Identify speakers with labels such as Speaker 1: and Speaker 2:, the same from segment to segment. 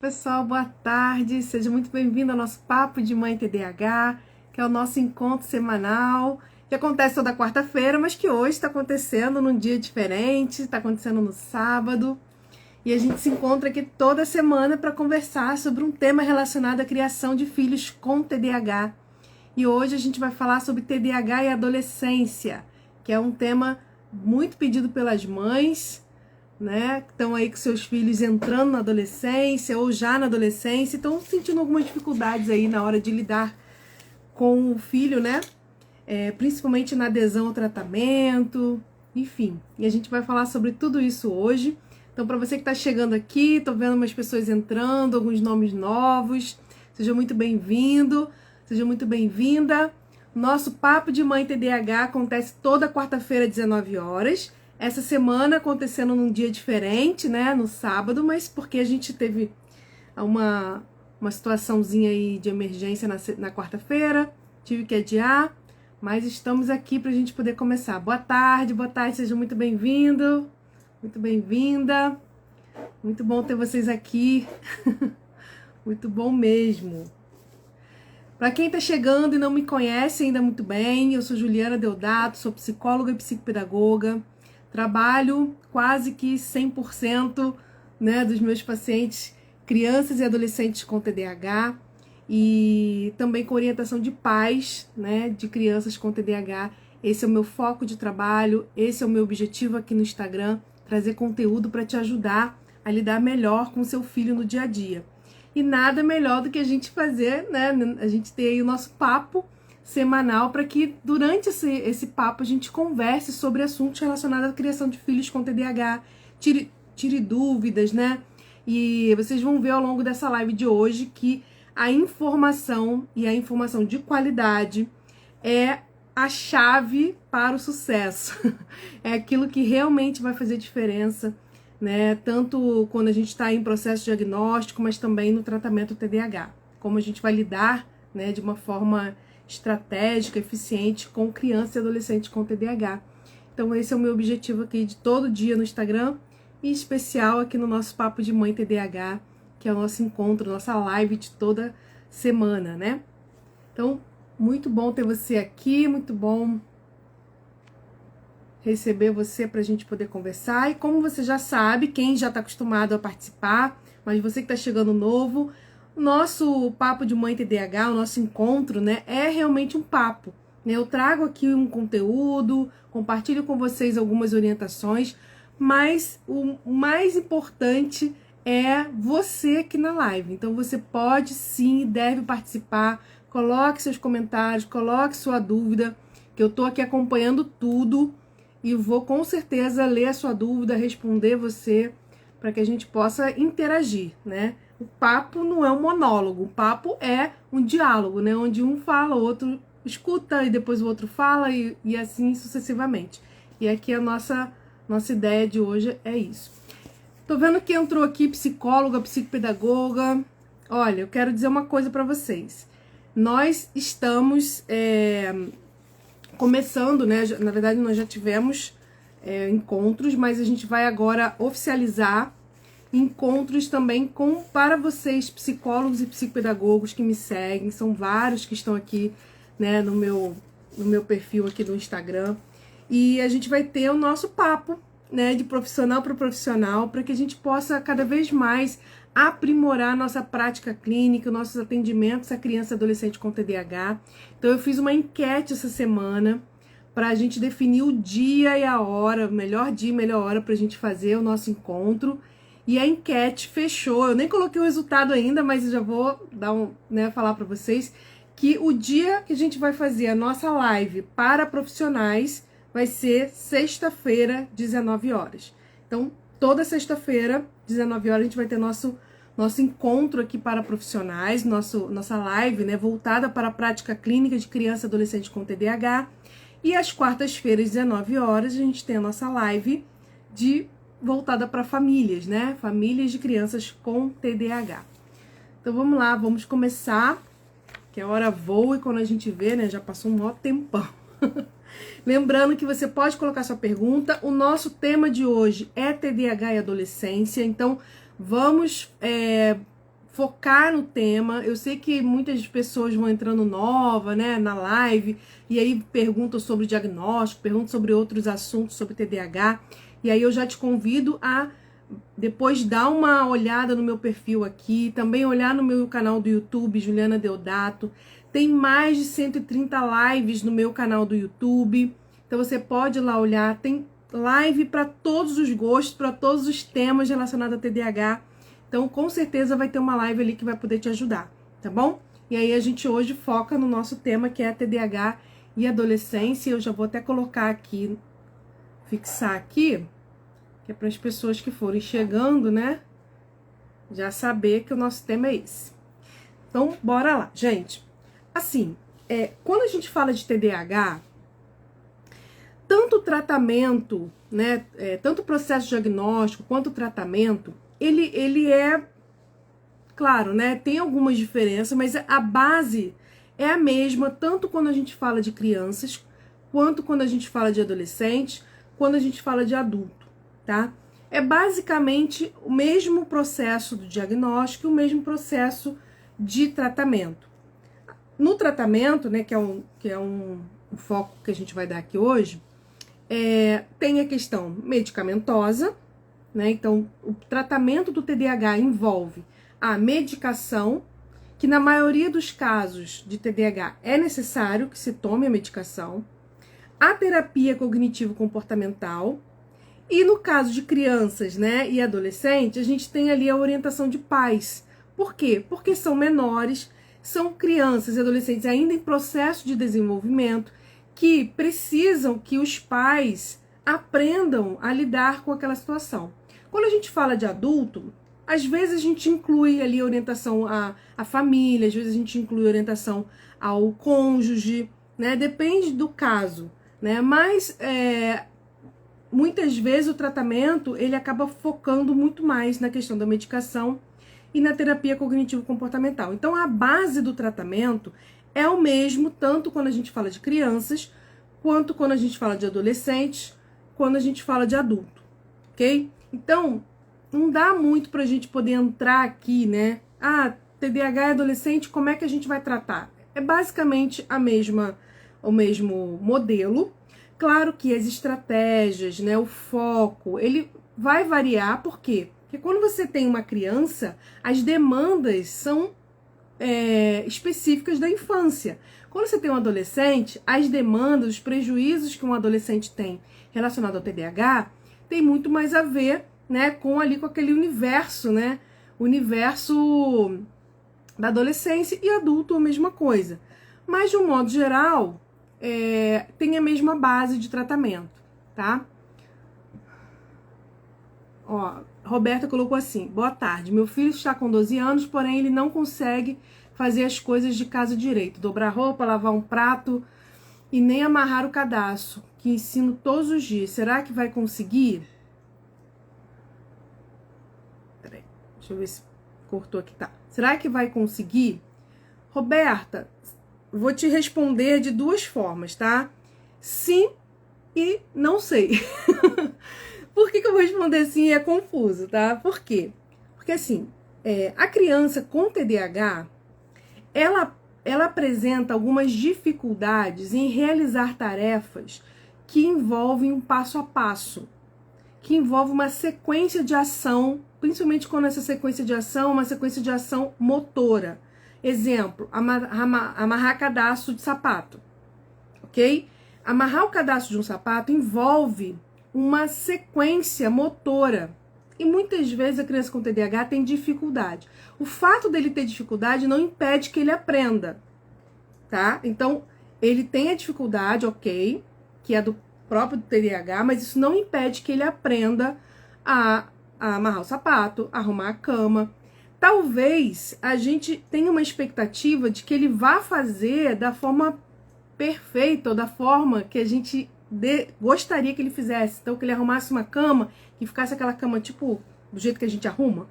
Speaker 1: Pessoal, boa tarde, seja muito bem-vindo ao nosso Papo de Mãe TDAH, que é o nosso encontro semanal, que acontece toda quarta-feira, mas que hoje está acontecendo num dia diferente, está acontecendo no sábado, e a gente se encontra aqui toda semana para conversar sobre um tema relacionado à criação de filhos com TDAH. E hoje a gente vai falar sobre TDAH e adolescência, que é um tema muito pedido pelas mães, né, que estão aí com seus filhos entrando na adolescência ou já na adolescência, estão sentindo algumas dificuldades aí na hora de lidar com o filho, né, principalmente na adesão ao tratamento, enfim. E a gente vai falar sobre tudo isso hoje. Então, para você que está chegando aqui, estou vendo umas pessoas entrando, alguns nomes novos, seja muito bem-vindo, seja muito bem-vinda. Nosso Papo de Mãe TDAH acontece toda quarta-feira, às 19 horas. Essa semana acontecendo num dia diferente, né, no sábado, mas porque a gente teve uma situaçãozinha aí de emergência na quarta-feira, tive que adiar, mas estamos aqui para a gente poder começar. Boa tarde, seja muito bem-vindo, muito bem-vinda, muito bom ter vocês aqui, muito bom mesmo. Para quem está chegando e não me conhece ainda muito bem, eu sou Juliana Deodato, sou psicóloga e psicopedagoga. Trabalho quase que 100%, né, dos meus pacientes, crianças e adolescentes com TDAH, e também com orientação de pais, né, de crianças com TDAH. Esse é o meu foco de trabalho, esse é o meu objetivo aqui no Instagram, trazer conteúdo para te ajudar a lidar melhor com o seu filho no dia a dia. E nada melhor do que a gente fazer, né, a gente ter aí o nosso papo semanal para que durante esse papo a gente converse sobre assuntos relacionados à criação de filhos com TDAH, tire dúvidas, né? E vocês vão ver ao longo dessa live de hoje que a informação e a informação de qualidade é a chave para o sucesso. É aquilo que realmente vai fazer diferença, né? Tanto quando a gente está em processo diagnóstico, mas também no tratamento TDAH. Como a gente vai lidar, né, de uma forma estratégica, eficiente com criança e adolescente com TDAH. Então esse é o meu objetivo aqui de todo dia no Instagram, e especial aqui no nosso Papo de Mãe TDAH, que é o nosso encontro, nossa live de toda semana, né? Então, muito bom ter você aqui, muito bom receber você para a gente poder conversar. E como você já sabe, quem já está acostumado a participar, mas você que está chegando novo, nosso Papo de Mãe TDAH, o nosso encontro, né, é realmente um papo, né? Eu trago aqui um conteúdo, compartilho com vocês algumas orientações, mas o mais importante é você aqui na live. Então você pode sim, deve participar, coloque seus comentários, coloque sua dúvida, que eu tô aqui acompanhando tudo e vou com certeza ler a sua dúvida, responder você, para que a gente possa interagir, né? O papo não é um monólogo, o papo é um diálogo, né? Onde um fala, o outro escuta e depois o outro fala e assim sucessivamente. E aqui a nossa ideia de hoje é isso. Tô vendo que entrou aqui psicóloga, psicopedagoga. Olha, eu quero dizer uma coisa para vocês. Nós estamos começando, né? Na verdade, nós já tivemos encontros, mas a gente vai agora oficializar encontros também para vocês, psicólogos e psicopedagogos que me seguem. São vários que estão aqui, né, no meu perfil aqui do Instagram. E a gente vai ter o nosso papo, né, de profissional para profissional, para que a gente possa cada vez mais aprimorar nossa prática clínica, nossos atendimentos a criança e adolescente com TDAH. Então eu fiz uma enquete essa semana para a gente definir o dia e a hora, melhor dia e melhor hora para a gente fazer o nosso encontro. E a enquete fechou. Eu nem coloquei o resultado ainda, mas eu já vou falar para vocês que o dia que a gente vai fazer a nossa live para profissionais vai ser sexta-feira, 19 horas. Então, toda sexta-feira, 19 horas, a gente vai ter nosso encontro aqui para profissionais, nossa live, né, voltada para a prática clínica de criança e adolescente com TDAH. E às quartas-feiras, 19 horas, a gente tem a nossa live voltada para famílias, né? Famílias de crianças com TDAH. Então vamos lá, vamos começar, que a hora voa e quando a gente vê, né, já passou um maior tempão. Lembrando que você pode colocar sua pergunta. O nosso tema de hoje é TDAH e adolescência, então vamos focar no tema. Eu sei que muitas pessoas vão entrando nova, né, na live, e aí perguntam sobre diagnóstico, perguntam sobre outros assuntos, sobre TDAH, e aí eu já te convido a depois dar uma olhada no meu perfil aqui, também olhar no meu canal do YouTube, Juliana Deodato. Tem mais de 130 lives no meu canal do YouTube, então você pode ir lá olhar. Tem live para todos os gostos, para todos os temas relacionados a TDAH. Então, com certeza vai ter uma live ali que vai poder te ajudar, tá bom? E aí a gente hoje foca no nosso tema, que é TDAH e adolescência. Eu já vou até colocar aqui, fixar aqui, que é para as pessoas que forem chegando, né, já saber que o nosso tema é esse. Então, bora lá, gente. Assim, quando a gente fala de TDAH, tanto o tratamento, né, tanto o processo diagnóstico quanto o tratamento, ele é, claro, né, tem algumas diferenças, mas a base é a mesma, tanto quando a gente fala de crianças, quanto quando a gente fala de adolescentes, quando a gente fala de adulto, tá? É basicamente o mesmo processo do diagnóstico, o mesmo processo de tratamento. No tratamento, né, que é um foco que a gente vai dar aqui hoje, tem a questão medicamentosa, né? Então, o tratamento do TDAH envolve a medicação, que na maioria dos casos de TDAH é necessário que se tome a medicação, a terapia cognitivo-comportamental, e no caso de crianças, né, e adolescentes, a gente tem ali a orientação de pais. Por quê? Porque são menores, são crianças e adolescentes ainda em processo de desenvolvimento, que precisam que os pais aprendam a lidar com aquela situação. Quando a gente fala de adulto, às vezes a gente inclui ali orientação à família, às vezes a gente inclui orientação ao cônjuge, né? Depende do caso, né? Mas muitas vezes o tratamento ele acaba focando muito mais na questão da medicação e na terapia cognitivo-comportamental. Então a base do tratamento é o mesmo, tanto quando a gente fala de crianças, quanto quando a gente fala de adolescentes, quando a gente fala de adulto, ok? Então, não dá muito pra gente poder entrar aqui, né? TDAH é adolescente, como é que a gente vai tratar? É basicamente o mesmo modelo. Claro que as estratégias, né, o foco, ele vai variar, por quê? Porque quando você tem uma criança, as demandas são específicas da infância. Quando você tem um adolescente, as demandas, os prejuízos que um adolescente tem relacionado ao TDAH, tem muito mais a ver, né, com aquele universo, né, universo da adolescência, e adulto a mesma coisa. Mas, de um modo geral, tem a mesma base de tratamento, tá? Ó, Roberta colocou assim: boa tarde, meu filho está com 12 anos, porém ele não consegue fazer as coisas de casa direito, dobrar roupa, lavar um prato e nem amarrar o cadastro, que ensino todos os dias. Será que vai conseguir? Peraí, deixa eu ver se cortou aqui, tá. Será que vai conseguir? Roberta, vou te responder de duas formas, tá? Sim e não sei. Por que eu vou responder sim e é confuso, tá? Por quê? Porque assim, a criança com TDAH, ela apresenta algumas dificuldades em realizar tarefas que envolvem um passo a passo, que envolve uma sequência de ação, principalmente quando essa sequência de ação é uma sequência de ação motora. Exemplo, amarrar cadastro de sapato, ok? Amarrar o cadastro de um sapato envolve uma sequência motora. E muitas vezes a criança com TDAH tem dificuldade. O fato dele ter dificuldade não impede que ele aprenda, tá? Então, ele tem a dificuldade, ok, que é do próprio TDAH, mas isso não impede que ele aprenda a amarrar o sapato, a arrumar a cama. Talvez a gente tenha uma expectativa de que ele vá fazer da forma perfeita, ou da forma que a gente gostaria que ele fizesse. Então, que ele arrumasse uma cama, que ficasse aquela cama, tipo, do jeito que a gente arruma.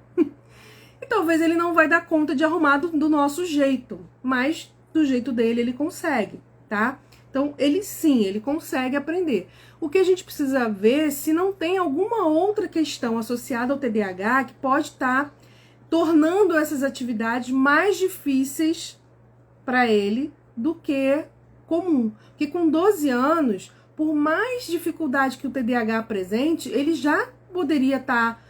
Speaker 1: E talvez ele não vai dar conta de arrumar do nosso jeito, mas do jeito dele ele consegue, tá? Então, ele consegue aprender. O que a gente precisa ver se não tem alguma outra questão associada ao TDAH que pode estar tornando essas atividades mais difíceis para ele do que comum. Porque com 12 anos, por mais dificuldade que o TDAH apresente, ele já poderia estar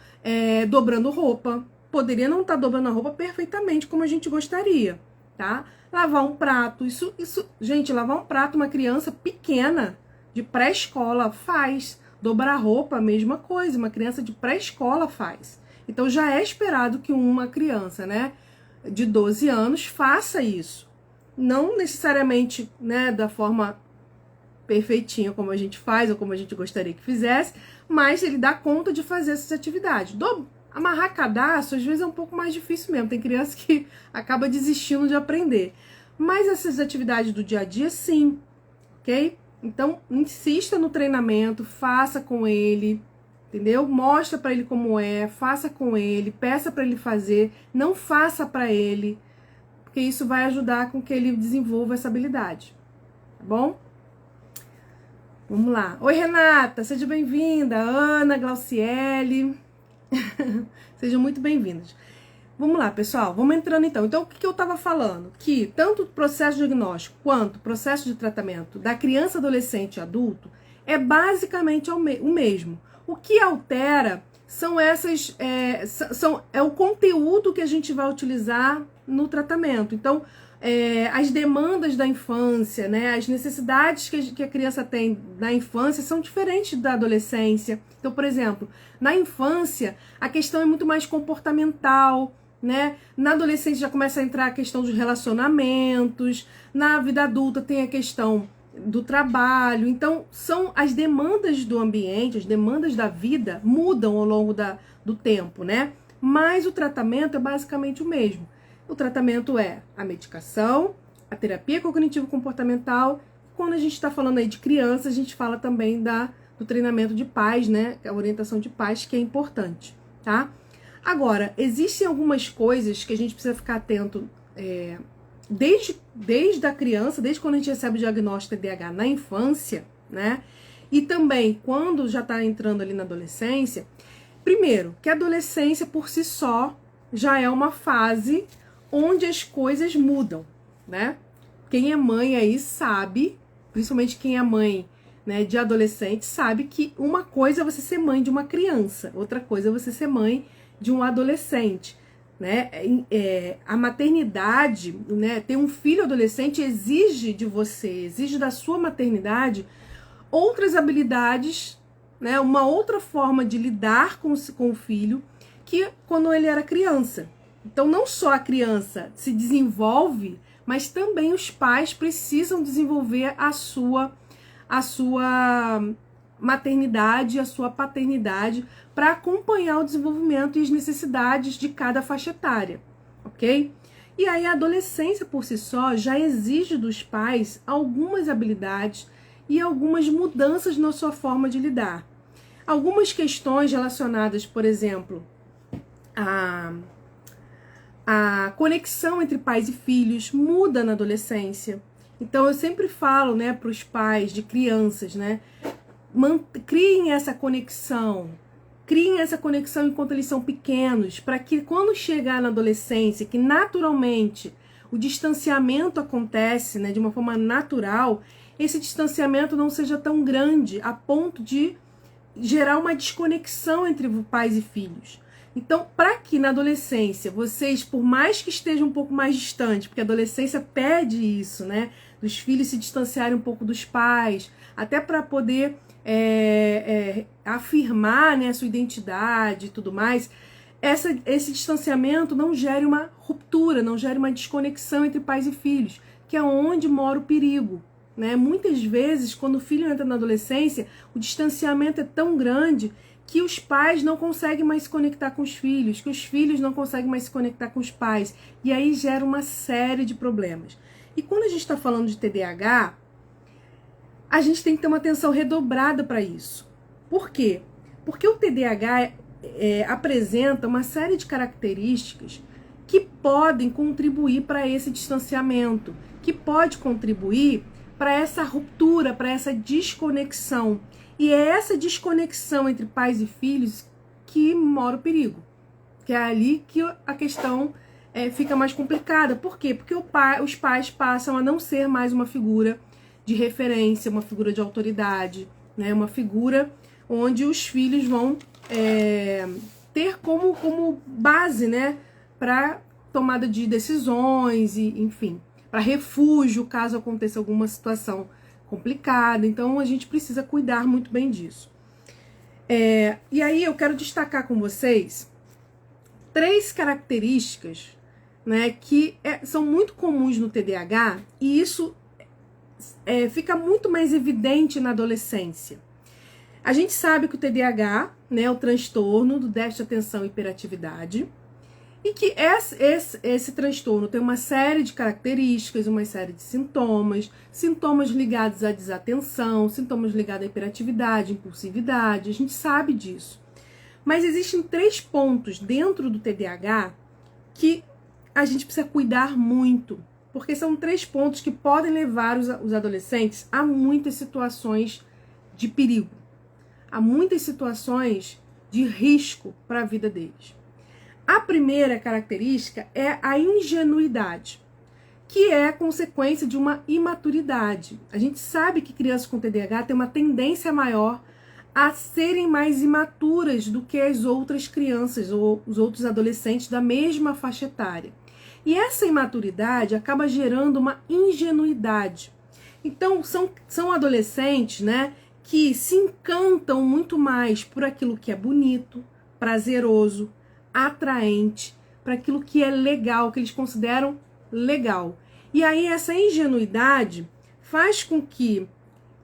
Speaker 1: dobrando roupa, poderia não estar dobrando a roupa perfeitamente como a gente gostaria, tá? Lavar um prato, gente, lavar um prato, uma criança pequena, de pré-escola, faz. Dobrar roupa, a mesma coisa, uma criança de pré-escola faz. Então já é esperado que uma criança, né, de 12 anos faça isso. Não necessariamente, né, da forma perfeitinha como a gente faz ou como a gente gostaria que fizesse, mas ele dá conta de fazer essas atividades. Amarrar cadastro, às vezes é um pouco mais difícil mesmo. Tem criança que acaba desistindo de aprender. Mas essas atividades do dia a dia, sim, ok? Então, insista no treinamento, faça com ele, entendeu? Mostra para ele como é, faça com ele, peça para ele fazer, não faça para ele, porque isso vai ajudar com que ele desenvolva essa habilidade, tá bom? Vamos lá. Oi, Renata, seja bem-vinda. Ana, Glauciele, sejam muito bem-vindos. Vamos lá, pessoal, vamos entrando então. Então, o que eu estava falando? Que tanto o processo diagnóstico quanto o processo de tratamento da criança, adolescente e adulto é basicamente o mesmo. O que altera são é o conteúdo que a gente vai utilizar no tratamento. Então, as demandas da infância, né, as necessidades que a criança tem na infância são diferentes da adolescência. Então, por exemplo, na infância, a questão é muito mais comportamental, né? Na adolescência já começa a entrar a questão dos relacionamentos, na vida adulta tem a questão do trabalho. Então, são as demandas do ambiente, as demandas da vida mudam ao longo do tempo, né? Mas o tratamento é basicamente o mesmo. O tratamento é a medicação, a terapia cognitivo-comportamental. Quando a gente está falando aí de criança, a gente fala também do treinamento de pais, né? A orientação de pais, que é importante, tá? Agora, existem algumas coisas que a gente precisa ficar atento desde a criança, desde quando a gente recebe o diagnóstico de TDAH na infância, né? E também quando já está entrando ali na adolescência. Primeiro, que a adolescência por si só já é uma fase onde as coisas mudam, né? Quem é mãe aí sabe, principalmente quem é mãe, né, de adolescente, sabe que uma coisa é você ser mãe de uma criança, outra coisa é você ser mãe de um adolescente, né? A maternidade, né, ter um filho adolescente exige de você, exige da sua maternidade outras habilidades, né, uma outra forma de lidar com o filho que quando ele era criança. Então não só a criança se desenvolve, mas também os pais precisam desenvolver a sua maternidade, a sua paternidade, para acompanhar o desenvolvimento e as necessidades de cada faixa etária, ok? E aí a adolescência por si só já exige dos pais algumas habilidades e algumas mudanças na sua forma de lidar. Algumas questões relacionadas, por exemplo, a conexão entre pais e filhos muda na adolescência. Então eu sempre falo, né, para os pais de crianças, né, criem essa conexão enquanto eles são pequenos, para que quando chegar na adolescência, que naturalmente o distanciamento acontece, né, de uma forma natural, esse distanciamento não seja tão grande a ponto de gerar uma desconexão entre pais e filhos. Então, para que na adolescência vocês, por mais que estejam um pouco mais distantes, porque a adolescência pede isso, né, dos filhos se distanciarem um pouco dos pais, até para poder afirmar, né, a sua identidade e tudo mais, esse distanciamento não gere uma ruptura, não gere uma desconexão entre pais e filhos, que é onde mora o perigo, né? Muitas vezes, quando o filho entra na adolescência, o distanciamento é tão grande que os pais não conseguem mais se conectar com os filhos, que os filhos não conseguem mais se conectar com os pais, e aí gera uma série de problemas. E quando a gente está falando de TDAH, a gente tem que ter uma atenção redobrada para isso. Por quê? Porque o TDAH apresenta uma série de características que podem contribuir para esse distanciamento, que pode contribuir para essa ruptura, para essa desconexão. E é essa desconexão entre pais e filhos que mora o perigo. que é ali que a questão fica mais complicada. Por quê? Porque os pais passam a não ser mais uma figura de referência, uma figura de autoridade, né? Uma figura onde os filhos vão ter como base, né, para tomada de decisões e, enfim, para refúgio caso aconteça alguma situação complicada. Então a gente precisa cuidar muito bem disso. E aí eu quero destacar com vocês 3 características, né, que são muito comuns no TDAH, e isso fica muito mais evidente na adolescência. A gente sabe que o TDAH, né, é o transtorno do déficit de atenção e hiperatividade, e que esse transtorno tem uma série de características, uma série de sintomas ligados à desatenção, sintomas ligados à hiperatividade, impulsividade, a gente sabe disso. Mas existem 3 pontos dentro do TDAH que a gente precisa cuidar muito, porque são 3 pontos que podem levar os adolescentes a muitas situações de perigo, a muitas situações de risco para a vida deles. A primeira característica é a ingenuidade, que é consequência de uma imaturidade. A gente sabe que crianças com TDAH têm uma tendência maior a serem mais imaturas do que as outras crianças ou os outros adolescentes da mesma faixa etária. E essa imaturidade acaba gerando uma ingenuidade. Então, são adolescentes, né, que se encantam muito mais por aquilo que é bonito, prazeroso, atraente, para aquilo que é legal, que eles consideram legal. E aí essa ingenuidade faz com que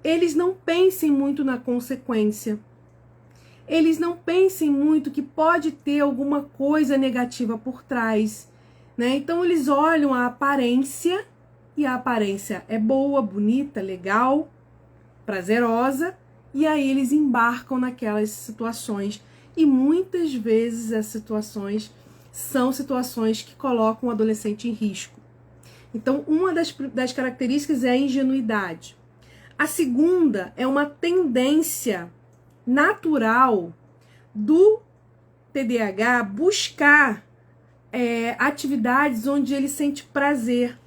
Speaker 1: eles não pensem muito na consequência. Eles não pensem muito que pode ter alguma coisa negativa por trás, né? Então eles olham a aparência, e a aparência é boa, bonita, legal, prazerosa, e aí eles embarcam naquelas situações. E muitas vezes as situações são situações que colocam o adolescente em risco. Então, uma das características é a ingenuidade. A segunda é uma tendência natural do TDAH buscar atividades onde ele sente prazer,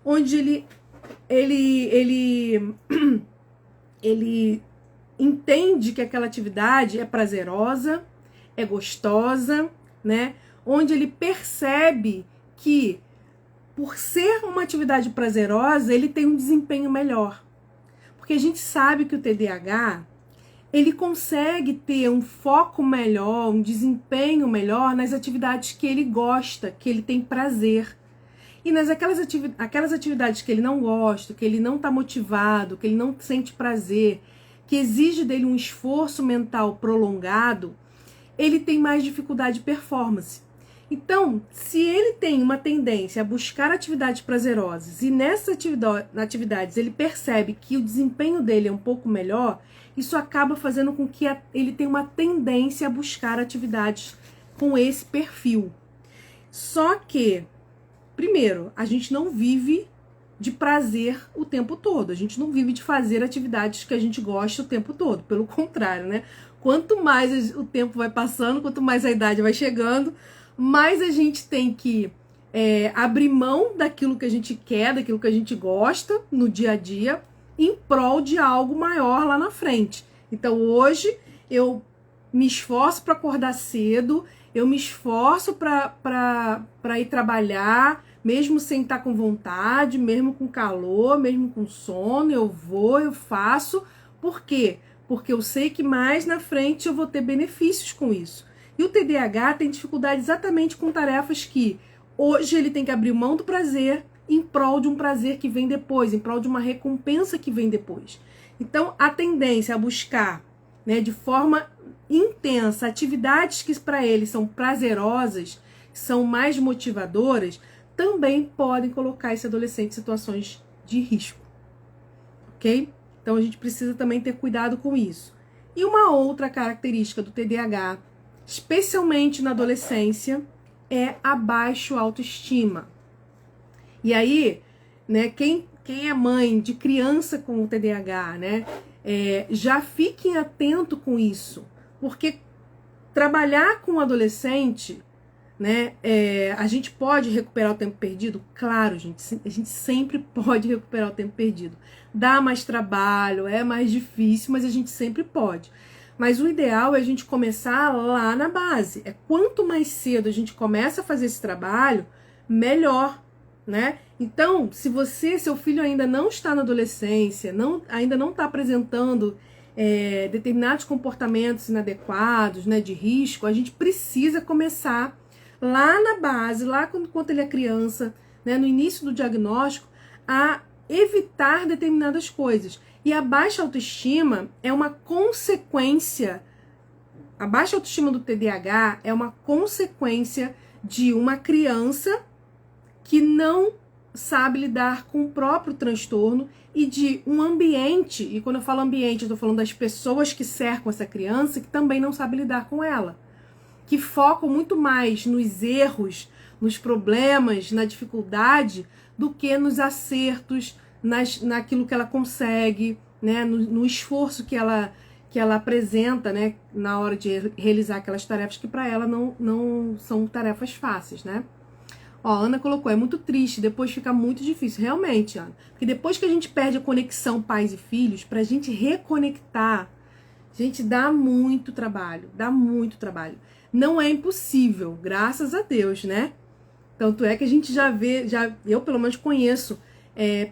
Speaker 1: onde ele entende que aquela atividade é prazerosa, é gostosa, né? Onde ele percebe que, por ser uma atividade prazerosa, ele tem um desempenho melhor. Porque a gente sabe que o TDAH, ele consegue ter um foco melhor, um desempenho melhor nas atividades que ele gosta, que ele tem prazer. E aquelas atividades que ele não gosta, que ele não está motivado, que ele não sente prazer, que exige dele um esforço mental prolongado, ele tem mais dificuldade de performance. Então, se ele tem uma tendência a buscar atividades prazerosas e nessas atividades ele percebe que o desempenho dele é um pouco melhor, isso acaba fazendo com que ele tenha uma tendência a buscar atividades com esse perfil. Só que, primeiro, a gente não vive de prazer o tempo todo. A gente não vive de fazer atividades que a gente gosta o tempo todo. Pelo contrário, né? Quanto mais o tempo vai passando, quanto mais a idade vai chegando, mais a gente tem que abrir mão daquilo que a gente quer, daquilo que a gente gosta no dia a dia, em prol de algo maior lá na frente. Então hoje eu me esforço para acordar cedo, eu me esforço para ir trabalhar, mesmo sem estar com vontade, mesmo com calor, mesmo com sono, eu faço. Por quê? Porque eu sei que mais na frente eu vou ter benefícios com isso. E o TDAH tem dificuldade exatamente com tarefas que hoje ele tem que abrir mão do prazer em prol de um prazer que vem depois, em prol de uma recompensa que vem depois. Então, a tendência a buscar, né, de forma intensa atividades que para ele são prazerosas, são mais motivadoras, também podem colocar esse adolescente em situações de risco, ok? Então a gente precisa também ter cuidado com isso. E uma outra característica do TDAH, especialmente na adolescência, é a baixa autoestima. E aí, né, quem é mãe de criança com o TDAH, né, já fiquem atento com isso, porque trabalhar com adolescente né? A gente pode recuperar o tempo perdido? Claro, gente, a gente sempre pode recuperar o tempo perdido. Dá mais trabalho, é mais difícil, mas a gente sempre pode. Mas o ideal é a gente começar lá na base. Quanto mais cedo a gente começa a fazer esse trabalho, melhor, né? Então, se seu filho ainda não está na adolescência, ainda não está apresentando determinados comportamentos inadequados, né, de risco, a gente precisa começar lá na base, lá quando ele é criança, né, no início do diagnóstico, a evitar determinadas coisas. E a baixa autoestima é uma consequência, a baixa autoestima do TDAH é uma consequência de uma criança que não sabe lidar com o próprio transtorno e de um ambiente, e quando eu falo ambiente, eu estou falando das pessoas que cercam essa criança que também não sabem lidar com ela, que focam muito mais nos erros, nos problemas, na dificuldade, do que nos acertos, naquilo que ela consegue, né, no esforço que ela apresenta, né, na hora de realizar aquelas tarefas que para ela não são tarefas fáceis, né? Ó, a Ana colocou, é muito triste, depois fica muito difícil. Realmente, Ana. Porque depois que a gente perde a conexão pais e filhos, pra gente reconectar, gente, dá muito trabalho. Dá muito trabalho. Não é impossível, graças a Deus, né? Tanto é que a gente eu pelo menos conheço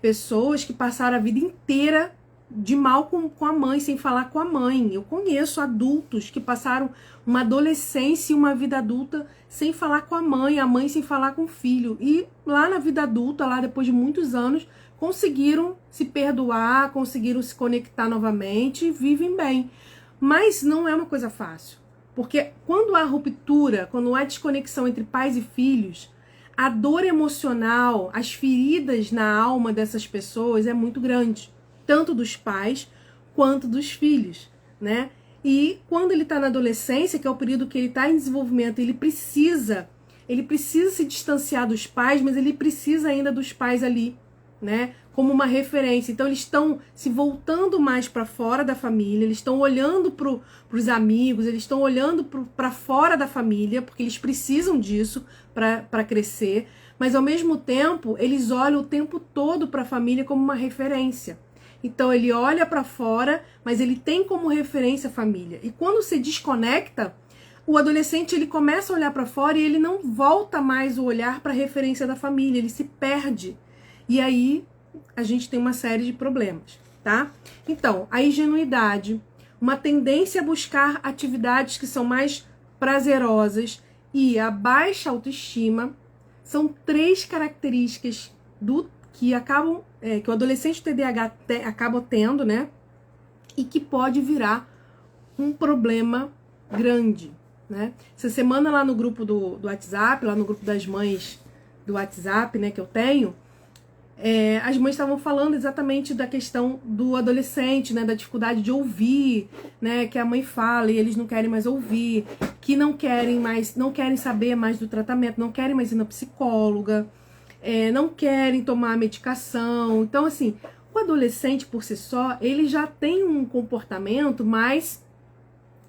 Speaker 1: pessoas que passaram a vida inteira de mal com a mãe, sem falar com a mãe. Eu conheço adultos que passaram uma adolescência e uma vida adulta sem falar com a mãe sem falar com o filho. E lá na vida adulta, lá depois de muitos anos, conseguiram se perdoar, conseguiram se conectar novamente e vivem bem. Mas não é uma coisa fácil. Porque quando há ruptura, quando há desconexão entre pais e filhos, a dor emocional, as feridas na alma dessas pessoas é muito grande. Tanto dos pais quanto dos filhos, né? E quando ele está na adolescência, que é o período que ele está em desenvolvimento, ele precisa se distanciar dos pais, mas ele precisa ainda dos pais ali, né? Como uma referência. Então eles estão se voltando mais para fora da família, eles estão olhando para os amigos, eles estão olhando para fora da família, porque eles precisam disso para crescer, mas ao mesmo tempo eles olham o tempo todo para a família como uma referência. Então ele olha para fora, mas ele tem como referência a família. E quando se desconecta, o adolescente ele começa a olhar para fora e ele não volta mais o olhar para a referência da família, ele se perde. E aí a gente tem uma série de problemas, tá? Então, a ingenuidade, uma tendência a buscar atividades que são mais prazerosas e a baixa autoestima são 3 características que o adolescente TDAH acaba tendo, né? E que pode virar um problema grande, né? Essa semana lá no grupo do WhatsApp, lá no grupo das mães do WhatsApp, né, que eu tenho, as mães estavam falando exatamente da questão do adolescente, né, da dificuldade de ouvir, né, que a mãe fala e eles não querem mais ouvir, que não querem saber mais do tratamento, não querem mais ir na psicóloga, não querem tomar medicação. Então, assim, o adolescente por si só, ele já tem um comportamento mais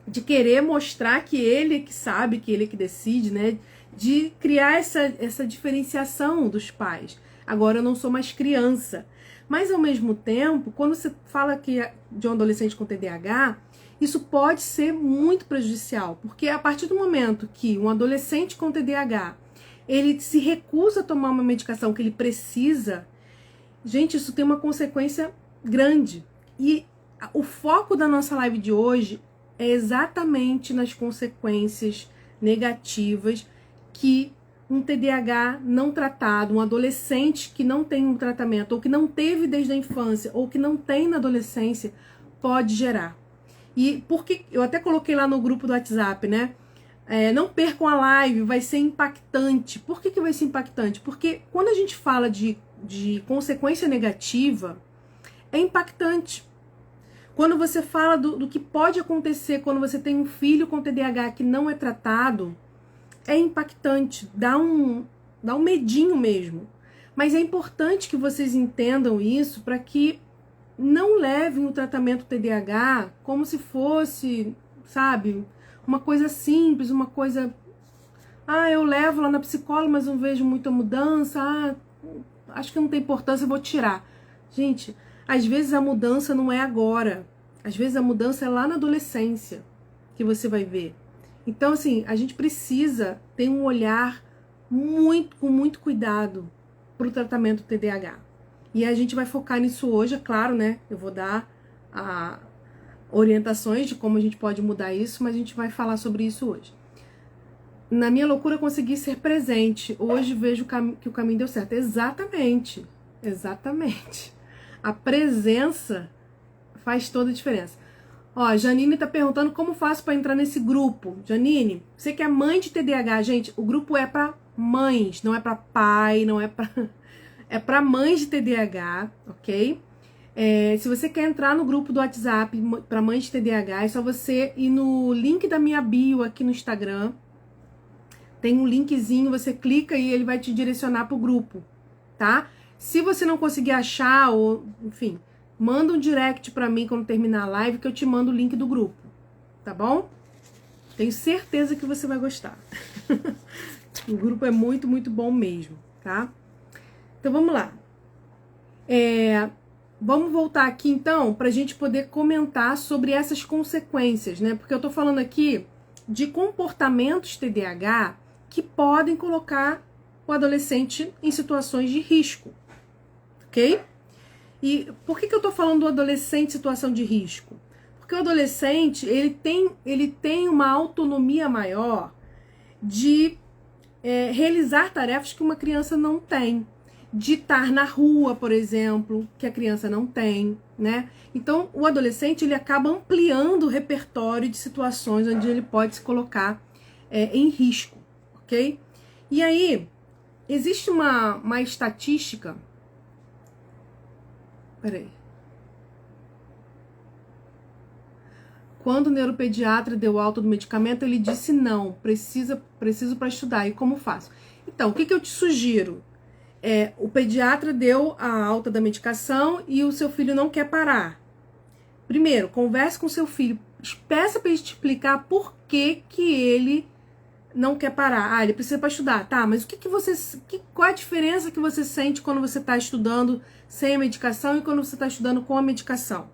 Speaker 1: de querer mostrar que ele que sabe, que ele que decide, né? De criar essa diferenciação dos pais. Agora eu não sou mais criança. Mas, ao mesmo tempo, quando você fala de um adolescente com TDAH, isso pode ser muito prejudicial. Porque a partir do momento que um adolescente com TDAH ele se recusa a tomar uma medicação que ele precisa, gente, isso tem uma consequência grande. E o foco da nossa live de hoje é exatamente nas consequências negativas que um TDAH não tratado, um adolescente que não tem um tratamento, ou que não teve desde a infância, ou que não tem na adolescência, pode gerar. E porque eu até coloquei lá no grupo do WhatsApp, né? Não percam a live, vai ser impactante. Por que vai ser impactante? Porque quando a gente fala de consequência negativa, é impactante. Quando você fala do que pode acontecer quando você tem um filho com TDAH que não é tratado, é impactante, dá um medinho mesmo. Mas é importante que vocês entendam isso para que não levem o tratamento TDAH como se fosse, sabe, uma coisa simples, uma coisa... eu levo lá na psicóloga, mas não vejo muita mudança. Acho que não tem importância, eu vou tirar. Gente, às vezes a mudança não é agora. Às vezes a mudança é lá na adolescência que você vai ver. Então, assim, a gente precisa ter um olhar com muito cuidado para o tratamento do TDAH. E a gente vai focar nisso hoje, é claro, né? Eu vou dar orientações de como a gente pode mudar isso, mas a gente vai falar sobre isso hoje. Na minha loucura, eu consegui ser presente. Hoje vejo que o caminho deu certo. Exatamente. Exatamente. A presença faz toda a diferença. Ó, Janine tá perguntando como faço para entrar nesse grupo. Janine, você que é mãe de TDAH, gente, o grupo é para mães, não é para pai, não é para é para mães de TDAH, ok? Se você quer entrar no grupo do WhatsApp para mães de TDAH, é só você ir no link da minha bio aqui no Instagram. Tem um linkzinho, você clica e ele vai te direcionar pro grupo, tá? Se você não conseguir achar, ou enfim, manda um direct pra mim quando terminar a live que eu te mando o link do grupo, tá bom? Tenho certeza que você vai gostar. O grupo é muito, muito bom mesmo, tá? Então vamos lá. Vamos voltar aqui então pra gente poder comentar sobre essas consequências, né? Porque eu tô falando aqui de comportamentos TDAH que podem colocar o adolescente em situações de risco, ok? E por que eu tô falando do adolescente em situação de risco? Porque o adolescente, ele tem uma autonomia maior de realizar tarefas que uma criança não tem. De estar na rua, por exemplo, que a criança não tem, né? Então, o adolescente, ele acaba ampliando o repertório de situações onde ele pode se colocar em risco, ok? E aí, existe uma estatística... Peraí. Quando o neuropediatra deu alta do medicamento, ele disse não, preciso para estudar. E como faço? Então, o que eu te sugiro? O pediatra deu a alta da medicação e o seu filho não quer parar. Primeiro, converse com seu filho, peça para ele te explicar por que ele não quer parar. Ele precisa para estudar, tá? Mas qual é a diferença que você sente quando você está estudando sem a medicação e quando você está estudando com a medicação?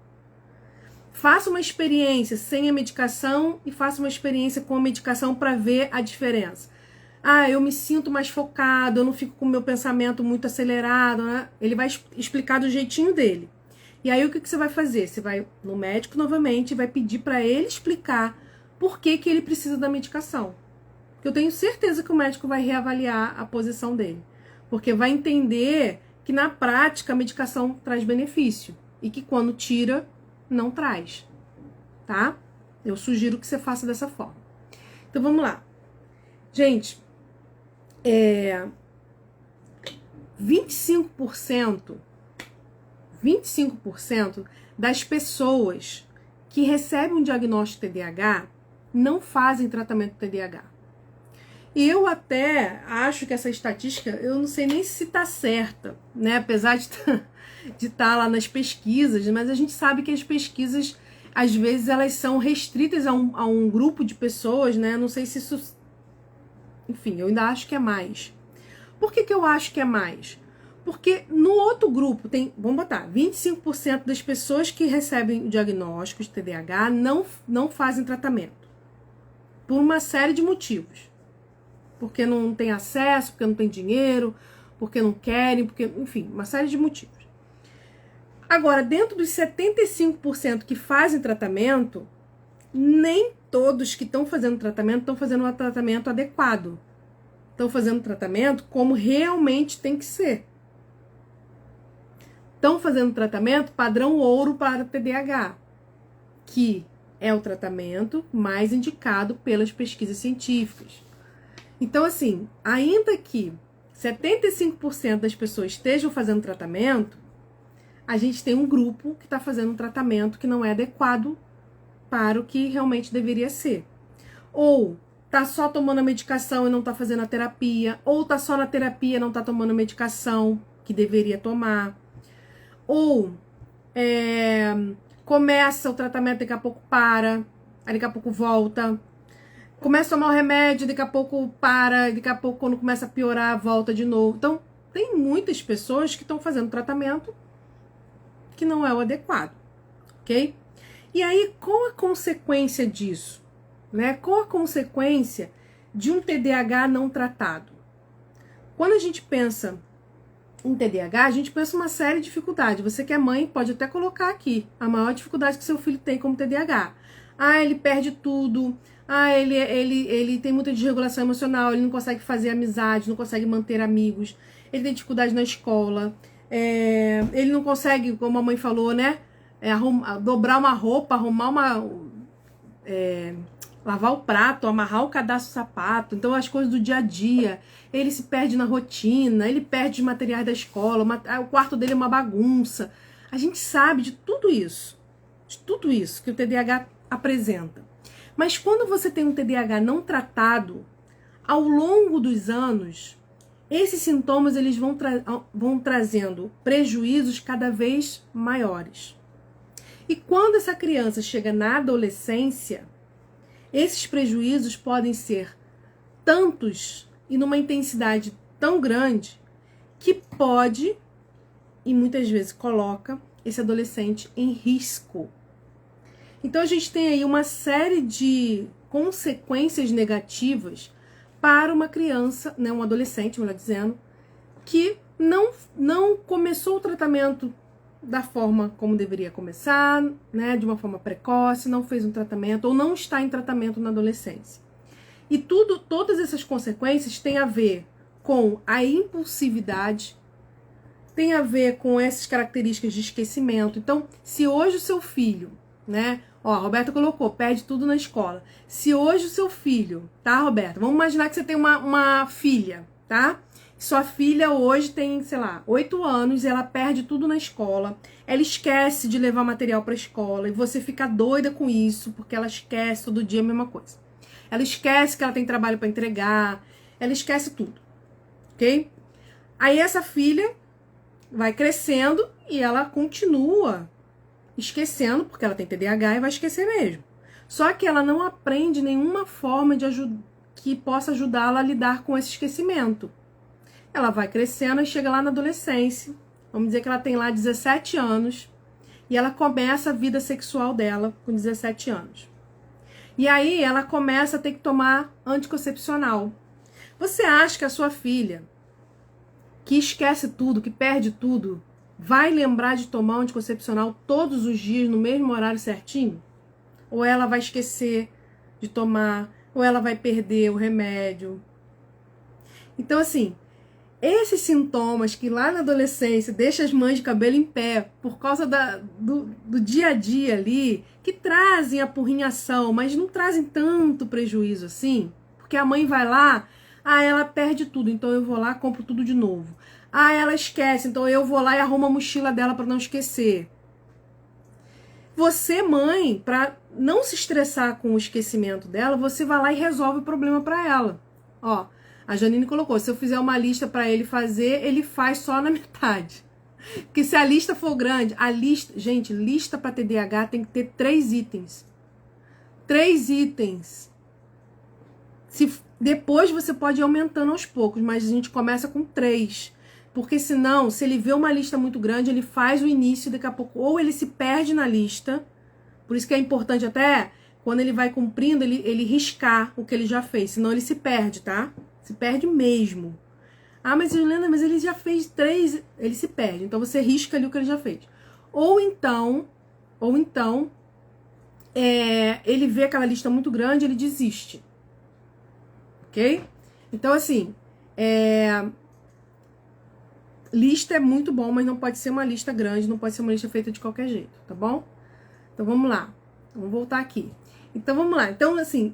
Speaker 1: Faça uma experiência sem a medicação e faça uma experiência com a medicação para ver a diferença. Eu me sinto mais focado, eu não fico com o meu pensamento muito acelerado, né? Ele vai explicar do jeitinho dele. E aí o que você vai fazer? Você vai no médico novamente e vai pedir para ele explicar por que ele precisa da medicação. Porque eu tenho certeza que o médico vai reavaliar a posição dele. Porque vai entender que na prática a medicação traz benefício. E que quando tira, não traz. Tá? Eu sugiro que você faça dessa forma. Então vamos lá. Gente... 25% das pessoas que recebem um diagnóstico de TDAH não fazem tratamento de TDAH. E eu até acho que essa estatística, eu não sei nem se está certa, né? Apesar de estar lá nas pesquisas, mas a gente sabe que as pesquisas, às vezes, elas são restritas a um grupo de pessoas, né? Não sei se isso... Enfim, eu ainda acho que é mais. Por que eu acho que é mais? Porque no outro grupo tem, vamos botar, 25% das pessoas que recebem o diagnóstico de TDAH não fazem tratamento. Por uma série de motivos. Porque não tem acesso, porque não tem dinheiro, porque não querem, porque, enfim, uma série de motivos. Agora, dentro dos 75% que fazem tratamento, nem todos que estão fazendo tratamento estão fazendo um tratamento adequado. Estão fazendo tratamento como realmente tem que ser. Estão fazendo tratamento padrão ouro para TDAH, que é o tratamento mais indicado pelas pesquisas científicas. Então, assim, ainda que 75% das pessoas estejam fazendo tratamento, a gente tem um grupo que está fazendo um tratamento que não é adequado para o que realmente deveria ser. Ou tá só tomando a medicação e não tá fazendo a terapia, ou tá só na terapia e não tá tomando a medicação que deveria tomar. Ou começa o tratamento, daqui a pouco para, aí daqui a pouco volta. começa a tomar o remédio, daqui a pouco para, daqui a pouco quando começa a piorar, volta de novo. Então, tem muitas pessoas que estão fazendo tratamento que não é o adequado, ok? E aí, qual a consequência disso? Né? Qual a consequência de um TDAH não tratado? Quando a gente pensa em TDAH, a gente pensa uma série de dificuldades. Você que é mãe pode até colocar aqui a maior dificuldade que seu filho tem como TDAH. Ah, ele perde tudo. Ah, ele tem muita desregulação emocional, ele não consegue fazer amizade, não consegue manter amigos. Ele tem dificuldade na escola. Ele não consegue, como a mãe falou, né? Dobrar uma roupa, arrumar lavar o prato, amarrar o cadastro do sapato. Então, as coisas do dia a dia. Ele se perde na rotina, ele perde os materiais da escola, o quarto dele é uma bagunça. A gente sabe de tudo isso que o TDAH apresenta. Mas quando você tem um TDAH não tratado, ao longo dos anos, esses sintomas eles vão trazendo prejuízos cada vez maiores. E quando essa criança chega na adolescência, esses prejuízos podem ser tantos e numa intensidade tão grande que pode, e muitas vezes coloca, esse adolescente em risco. Então a gente tem aí uma série de consequências negativas para uma criança, né, um adolescente, melhor dizendo, que não começou o tratamento da forma como deveria começar, né, de uma forma precoce, não fez um tratamento ou não está em tratamento na adolescência. E todas essas consequências têm a ver com a impulsividade, tem a ver com essas características de esquecimento. Então, se hoje o seu filho, né, ó, a Roberta colocou, perde tudo na escola. Se hoje o seu filho, tá, Roberta? Vamos imaginar que você tem uma filha, tá? Sua filha hoje tem, sei lá, 8 anos e ela perde tudo na escola. Ela esquece de levar material para a escola e você fica doida com isso, porque ela esquece todo dia a mesma coisa. Ela esquece que ela tem trabalho para entregar, ela esquece tudo, ok? Aí essa filha vai crescendo e ela continua esquecendo, porque ela tem TDAH e vai esquecer mesmo. Só que ela não aprende nenhuma forma que possa ajudá-la a lidar com esse esquecimento. Ela vai crescendo e chega lá na adolescência. Vamos dizer que ela tem lá 17 anos. E ela começa a vida sexual dela com 17 anos. E aí ela começa a ter que tomar anticoncepcional. Você acha que a sua filha, que esquece tudo, que perde tudo, vai lembrar de tomar anticoncepcional todos os dias no mesmo horário certinho? Ou ela vai esquecer de tomar, ou ela vai perder o remédio? Então, assim, esses sintomas que lá na adolescência deixam as mães de cabelo em pé por causa do dia a dia ali, que trazem apurrinhação, mas não trazem tanto prejuízo assim, porque a mãe vai lá, ela perde tudo, então eu vou lá e compro tudo de novo. Ela esquece, então eu vou lá e arrumo a mochila dela para não esquecer. Você, mãe, para não se estressar com o esquecimento dela, você vai lá e resolve o problema para ela. Ó, a Janine colocou, se eu fizer uma lista para ele fazer, ele faz só na metade. Porque se a lista for grande, gente, lista para TDAH tem que ter 3 itens. 3 itens. Depois você pode ir aumentando aos poucos, mas a gente começa com 3. Porque senão, se ele vê uma lista muito grande, ele faz o início e daqui a pouco, ou ele se perde na lista. Por isso que é importante até, quando ele vai cumprindo, ele riscar o que ele já fez. Senão ele se perde, tá? Se perde mesmo. Mas Juliana, mas ele já fez 3, ele se perde. Então você risca ali o que ele já fez. Ou então, ele vê aquela lista muito grande, ele desiste. Ok? Então, assim, lista é muito bom, mas não pode ser uma lista grande, não pode ser uma lista feita de qualquer jeito, tá bom? Então, vamos lá. Vamos voltar aqui. Então, vamos lá. Então, assim,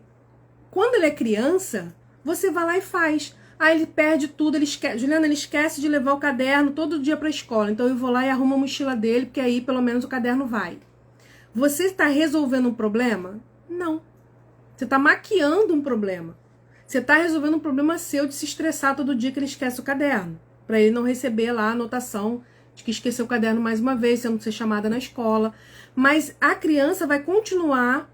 Speaker 1: quando ele é criança, você vai lá e faz. Ele perde tudo, ele esquece. Juliana, ele esquece de levar o caderno todo dia para a escola. Então eu vou lá e arrumo a mochila dele, porque aí pelo menos o caderno vai. Você está resolvendo um problema? Não. Você está maquiando um problema. Você está resolvendo um problema seu de se estressar todo dia que ele esquece o caderno. Para ele não receber lá a anotação de que esqueceu o caderno mais uma vez, sendo ser chamada na escola. Mas a criança vai continuar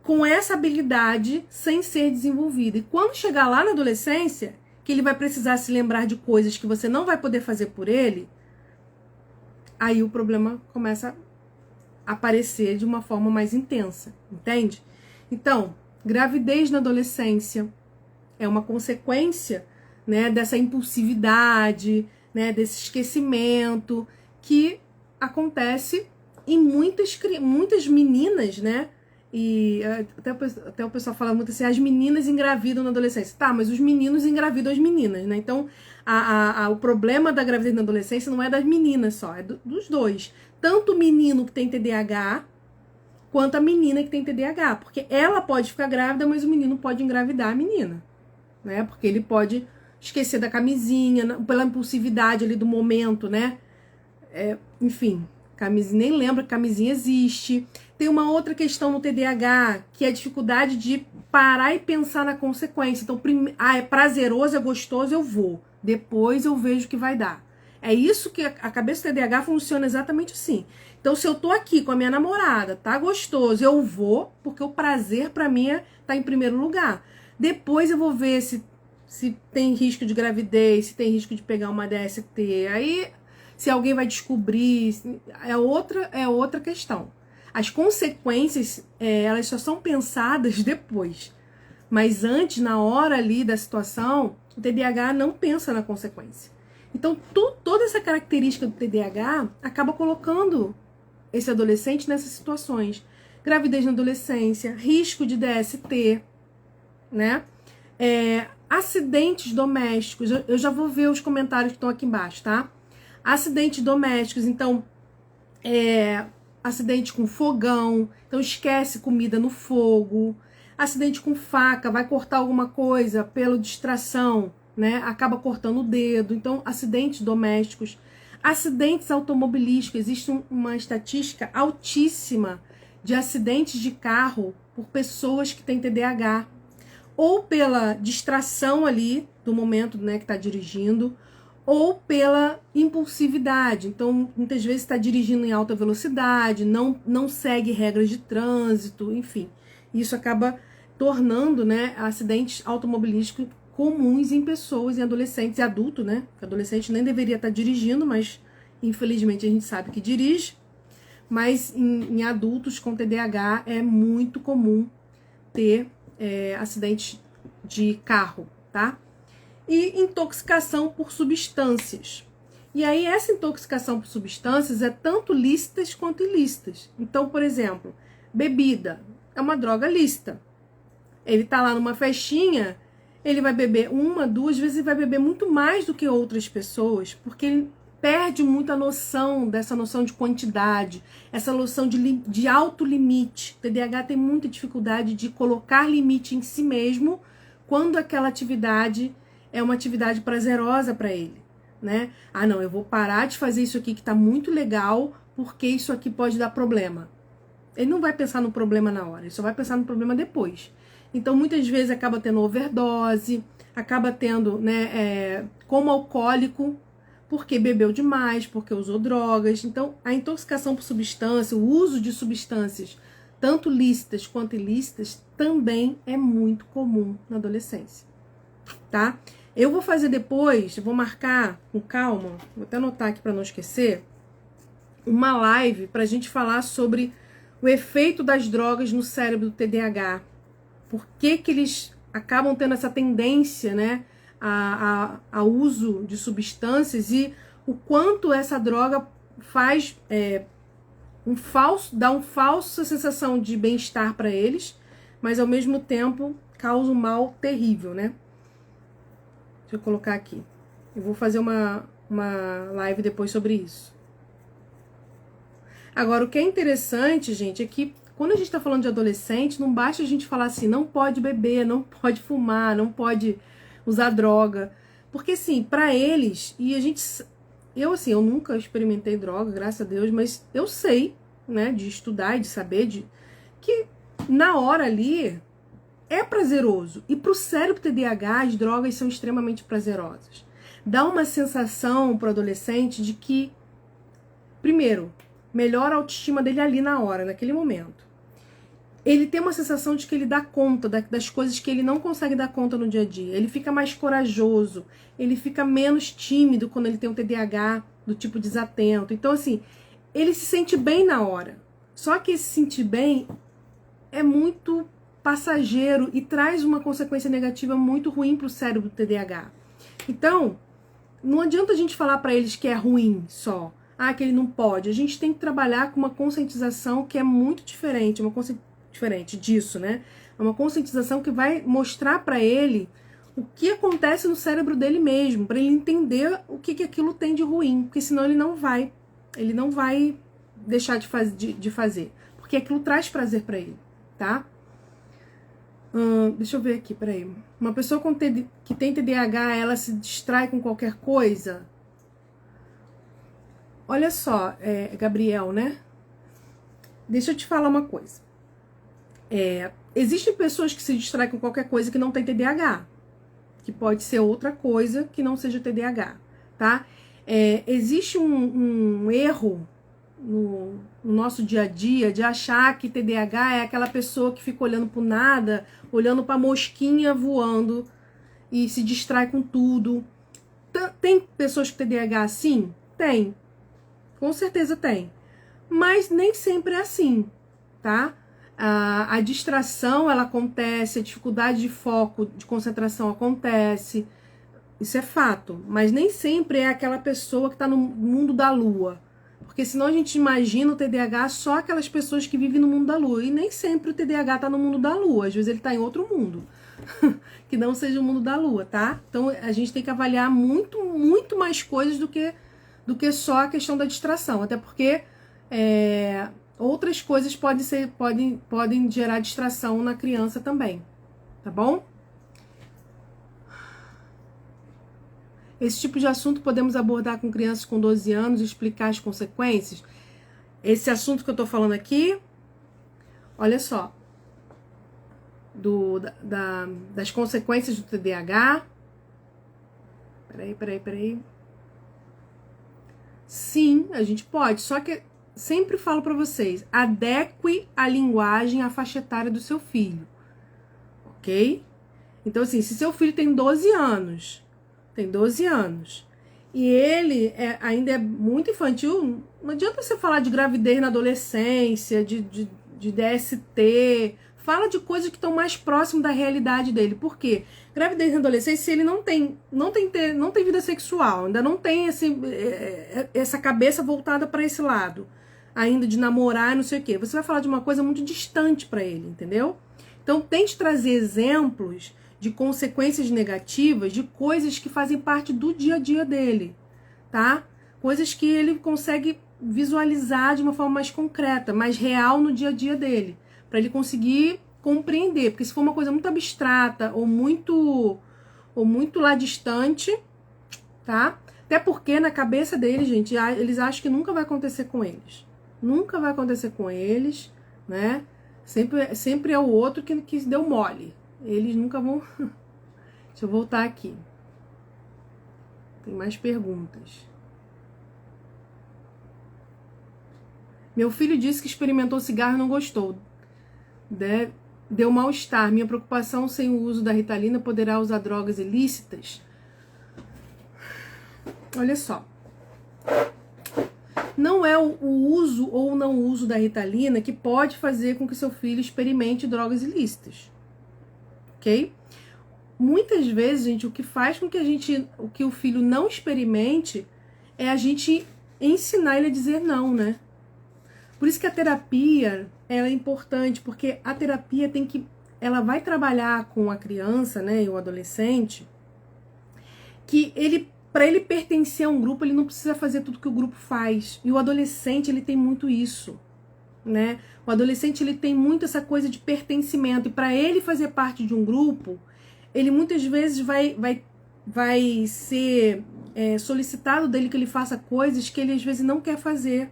Speaker 1: com essa habilidade sem ser desenvolvida. E quando chegar lá na adolescência, que ele vai precisar se lembrar de coisas que você não vai poder fazer por ele, aí o problema começa a aparecer de uma forma mais intensa, entende? Então, gravidez na adolescência é uma consequência, né, dessa impulsividade, né, desse esquecimento que acontece em muitas meninas, né? E até o pessoal fala muito assim, as meninas engravidam na adolescência. Tá, mas os meninos engravidam as meninas, né? Então, o problema da gravidez na adolescência não é das meninas só, é dos dois. Tanto o menino que tem TDAH, quanto a menina que tem TDAH. Porque ela pode ficar grávida, mas o menino pode engravidar a menina, né? Porque ele pode esquecer da camisinha, pela impulsividade ali do momento, né? Enfim, camisinha, nem lembra que camisinha existe. Tem uma outra questão no TDAH, que é a dificuldade de parar e pensar na consequência. Então, é prazeroso, é gostoso, eu vou. Depois eu vejo o que vai dar. É isso que a cabeça do TDAH funciona exatamente assim. Então, se eu tô aqui com a minha namorada, tá gostoso, eu vou, porque o prazer pra mim tá em primeiro lugar. Depois eu vou ver se tem risco de gravidez, se tem risco de pegar uma DST. Aí, se alguém vai descobrir, é outra questão. As consequências, elas só são pensadas depois. Mas antes, na hora ali da situação, o TDAH não pensa na consequência. Então, toda essa característica do TDAH acaba colocando esse adolescente nessas situações. Gravidez na adolescência, risco de DST, né? Acidentes domésticos. Eu já vou ver os comentários que estão aqui embaixo, tá? Acidentes domésticos, então, acidente com fogão, então esquece comida no fogo. Acidente com faca, vai cortar alguma coisa pela distração, né? Acaba cortando o dedo. Então, acidentes domésticos. Acidentes automobilísticos. Existe uma estatística altíssima de acidentes de carro por pessoas que têm TDAH. Ou pela distração ali do momento, né, que está dirigindo, ou pela impulsividade. Então, muitas vezes está dirigindo em alta velocidade, não segue regras de trânsito, enfim. Isso acaba tornando, né, acidentes automobilísticos comuns em pessoas, em adolescentes e adultos, né? Adolescente nem deveria estar dirigindo, mas infelizmente a gente sabe que dirige. Mas em adultos com TDAH é muito comum ter acidentes de carro, tá? E intoxicação por substâncias. E aí essa intoxicação por substâncias é tanto lícitas quanto ilícitas. Então, por exemplo, bebida é uma droga lícita. Ele tá lá numa festinha, ele vai beber uma, duas vezes, ele vai beber muito mais do que outras pessoas, porque ele perde muito a noção dessa noção de quantidade, essa noção de alto limite. O TDAH tem muita dificuldade de colocar limite em si mesmo quando aquela atividade é uma atividade prazerosa para ele, né? Ah, não, eu vou parar de fazer isso aqui que tá muito legal, porque isso aqui pode dar problema. Ele não vai pensar no problema na hora, ele só vai pensar no problema depois. Então, muitas vezes acaba tendo overdose, acaba tendo, né, como alcoólico, porque bebeu demais, porque usou drogas. Então, a intoxicação por substância, o uso de substâncias, tanto lícitas quanto ilícitas, também é muito comum na adolescência, tá? Eu vou fazer depois, vou marcar com calma, vou até anotar aqui para não esquecer, uma live para a gente falar sobre o efeito das drogas no cérebro do TDAH. Por que eles acabam tendo essa tendência, né, ao uso de substâncias e o quanto essa droga faz dá uma falsa sensação de bem-estar para eles, mas ao mesmo tempo causa um mal terrível, né? Deixa eu colocar aqui. Eu vou fazer uma live depois sobre isso. Agora, o que é interessante, gente, é que quando a gente tá falando de adolescente, não basta a gente falar assim, não pode beber, não pode fumar, não pode usar droga. Porque, assim, pra eles, eu nunca experimentei droga, graças a Deus, mas eu sei, né, de estudar e de saber que na hora ali é prazeroso. E pro cérebro TDAH, as drogas são extremamente prazerosas. Dá uma sensação pro adolescente de que, primeiro, melhora a autoestima dele ali na hora, naquele momento. ele tem uma sensação de que ele dá conta das coisas que ele não consegue dar conta no dia a dia. Ele fica mais corajoso, ele fica menos tímido quando ele tem um TDAH do tipo desatento. Então, assim, ele se sente bem na hora. Só que esse sentir bem é muito passageiro e traz uma consequência negativa muito ruim para o cérebro do TDAH. Então, não adianta a gente falar para eles que é ruim só, que ele não pode. A gente tem que trabalhar com uma conscientização que é muito diferente, diferente disso, né? É uma conscientização que vai mostrar para ele o que acontece no cérebro dele mesmo, para ele entender o que aquilo tem de ruim, porque senão ele não vai deixar de fazer, porque aquilo traz prazer para ele, tá? Deixa eu ver aqui, peraí. Uma pessoa que tem TDAH, ela se distrai com qualquer coisa? Olha só, Gabriel, né? Deixa eu te falar uma coisa. Existem pessoas que se distraem com qualquer coisa que não tem TDAH, que pode ser outra coisa que não seja TDAH, tá? Existe um erro no nosso dia a dia de achar que TDAH é aquela pessoa que fica olhando pro nada, olhando pra mosquinha voando e se distrai com tudo. Tem pessoas com TDAH assim? Tem. Com certeza tem. Mas nem sempre é assim, tá? A distração, ela acontece, a dificuldade de foco, de concentração acontece, isso é fato, mas nem sempre é aquela pessoa que está no mundo da lua, porque senão a gente imagina o TDAH só aquelas pessoas que vivem no mundo da lua, e nem sempre o TDAH está no mundo da lua, às vezes ele está em outro mundo, que não seja o mundo da lua, tá? Então a gente tem que avaliar muito, muito mais coisas do que só a questão da distração, até porque outras coisas podem gerar distração na criança também, tá bom? Esse tipo de assunto podemos abordar com crianças com 12 anos e explicar as consequências. Esse assunto que eu tô falando aqui, olha só, das consequências do TDAH. Peraí. Sim, a gente pode, só que sempre falo para vocês, adeque a linguagem à faixa etária do seu filho, ok? Então, assim, se seu filho tem 12 anos, e ele ainda é muito infantil, não adianta você falar de gravidez na adolescência, de DST, fala de coisas que estão mais próximas da realidade dele. Por quê? Gravidez na adolescência, se ele não tem vida sexual, ainda não tem essa cabeça voltada para esse lado, ainda de namorar e não sei o quê, você vai falar de uma coisa muito distante para ele, entendeu? Então, tente trazer exemplos de consequências negativas, de coisas que fazem parte do dia a dia dele, tá? Coisas que ele consegue visualizar de uma forma mais concreta, mais real no dia a dia dele, para ele conseguir compreender, porque se for uma coisa muito abstrata ou muito lá distante, tá? Até porque na cabeça deles, gente, eles acham que nunca vai acontecer com eles. Nunca vai acontecer com eles, né? Sempre é o outro que deu mole. Eles nunca vão... Deixa eu voltar aqui. Tem mais perguntas. Meu filho disse que experimentou cigarro e não gostou. Deu mal-estar. Minha preocupação sem o uso da Ritalina, poderá usar drogas ilícitas? Olha só. Não é o uso ou não uso da Ritalina que pode fazer com que seu filho experimente drogas ilícitas. Ok? Muitas vezes, gente, o que faz com que o filho não experimente é a gente ensinar ele a dizer não, né? Por isso que a terapia, ela é importante, porque a terapia ela vai trabalhar com a criança, né, e o adolescente, que para ele pertencer a um grupo, ele não precisa fazer tudo que o grupo faz. E o adolescente, ele tem muito isso, né? O adolescente, ele tem muito essa coisa de pertencimento. E para ele fazer parte de um grupo, ele muitas vezes vai ser solicitado dele que ele faça coisas que ele às vezes não quer fazer,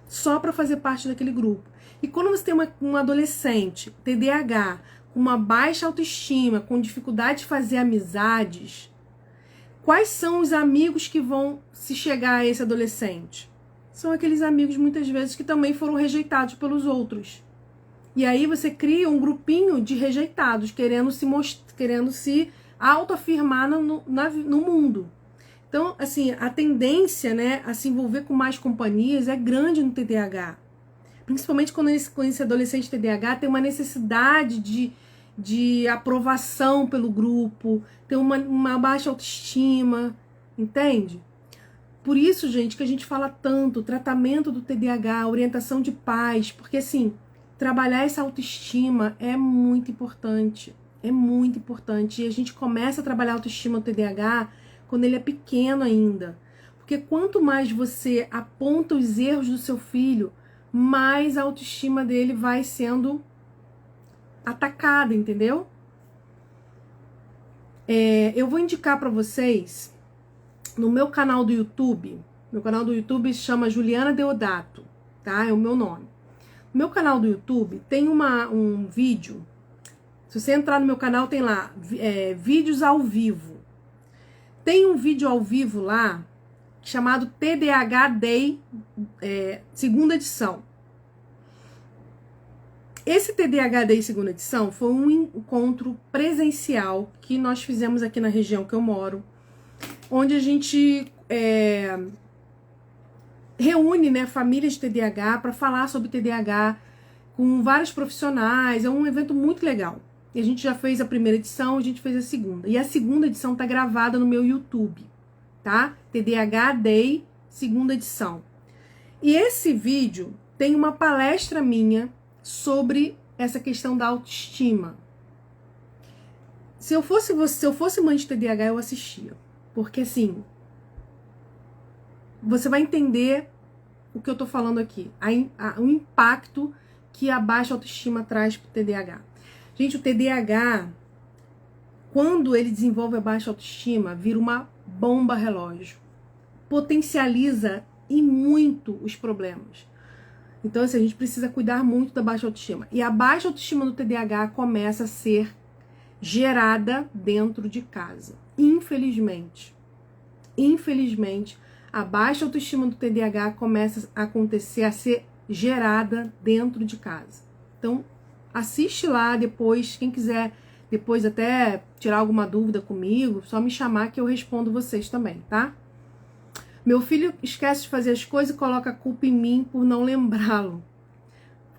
Speaker 1: só para fazer parte daquele grupo. E quando você tem um adolescente, TDAH, com uma baixa autoestima, com dificuldade de fazer amizades, quais são os amigos que vão se chegar a esse adolescente? São aqueles amigos, muitas vezes, que também foram rejeitados pelos outros. E aí você cria um grupinho de rejeitados, querendo se autoafirmar no mundo. Então, assim, a tendência, né, a se envolver com mais companhias é grande no TDAH. Principalmente quando esse adolescente TDAH tem uma necessidade de aprovação pelo grupo, tem uma baixa autoestima, entende? Por isso, gente, que a gente fala tanto, tratamento do TDAH, orientação de pais, porque assim, trabalhar essa autoestima é muito importante. É muito importante. E a gente começa a trabalhar a autoestima do TDAH quando ele é pequeno ainda. Porque quanto mais você aponta os erros do seu filho, mais a autoestima dele vai sendo atacada, entendeu? Eu vou indicar para vocês no meu canal do YouTube. Meu canal do YouTube se chama Juliana Deodato, tá? É o meu nome. No meu canal do YouTube tem um vídeo. Se você entrar no meu canal, tem lá vídeos ao vivo. Tem um vídeo ao vivo lá chamado TDAH Day, segunda edição. Esse TDAH Day segunda edição foi um encontro presencial que nós fizemos aqui na região que eu moro, onde a gente reúne, né, famílias de TDAH para falar sobre TDAH com vários profissionais. É um evento muito legal. E a gente já fez a primeira edição, a gente fez a segunda. E a segunda edição tá gravada no meu YouTube, tá? TDAH Day, segunda edição. E esse vídeo tem uma palestra minha sobre essa questão da autoestima. Se eu fosse mãe de TDAH, eu assistia. Porque assim, você vai entender o que eu tô falando aqui. O impacto que a baixa autoestima traz pro TDAH. Gente, o TDAH, quando ele desenvolve a baixa autoestima, vira uma bomba relógio. Potencializa e muito os problemas. Então, assim, a gente precisa cuidar muito da baixa autoestima. E a baixa autoestima do TDAH começa a ser gerada dentro de casa. Infelizmente. Infelizmente, a baixa autoestima do TDAH começa a acontecer, a ser gerada dentro de casa. Então, assiste lá depois, quem quiser depois até tirar alguma dúvida comigo, só me chamar que eu respondo vocês também, tá? Meu filho esquece de fazer as coisas e coloca a culpa em mim por não lembrá-lo.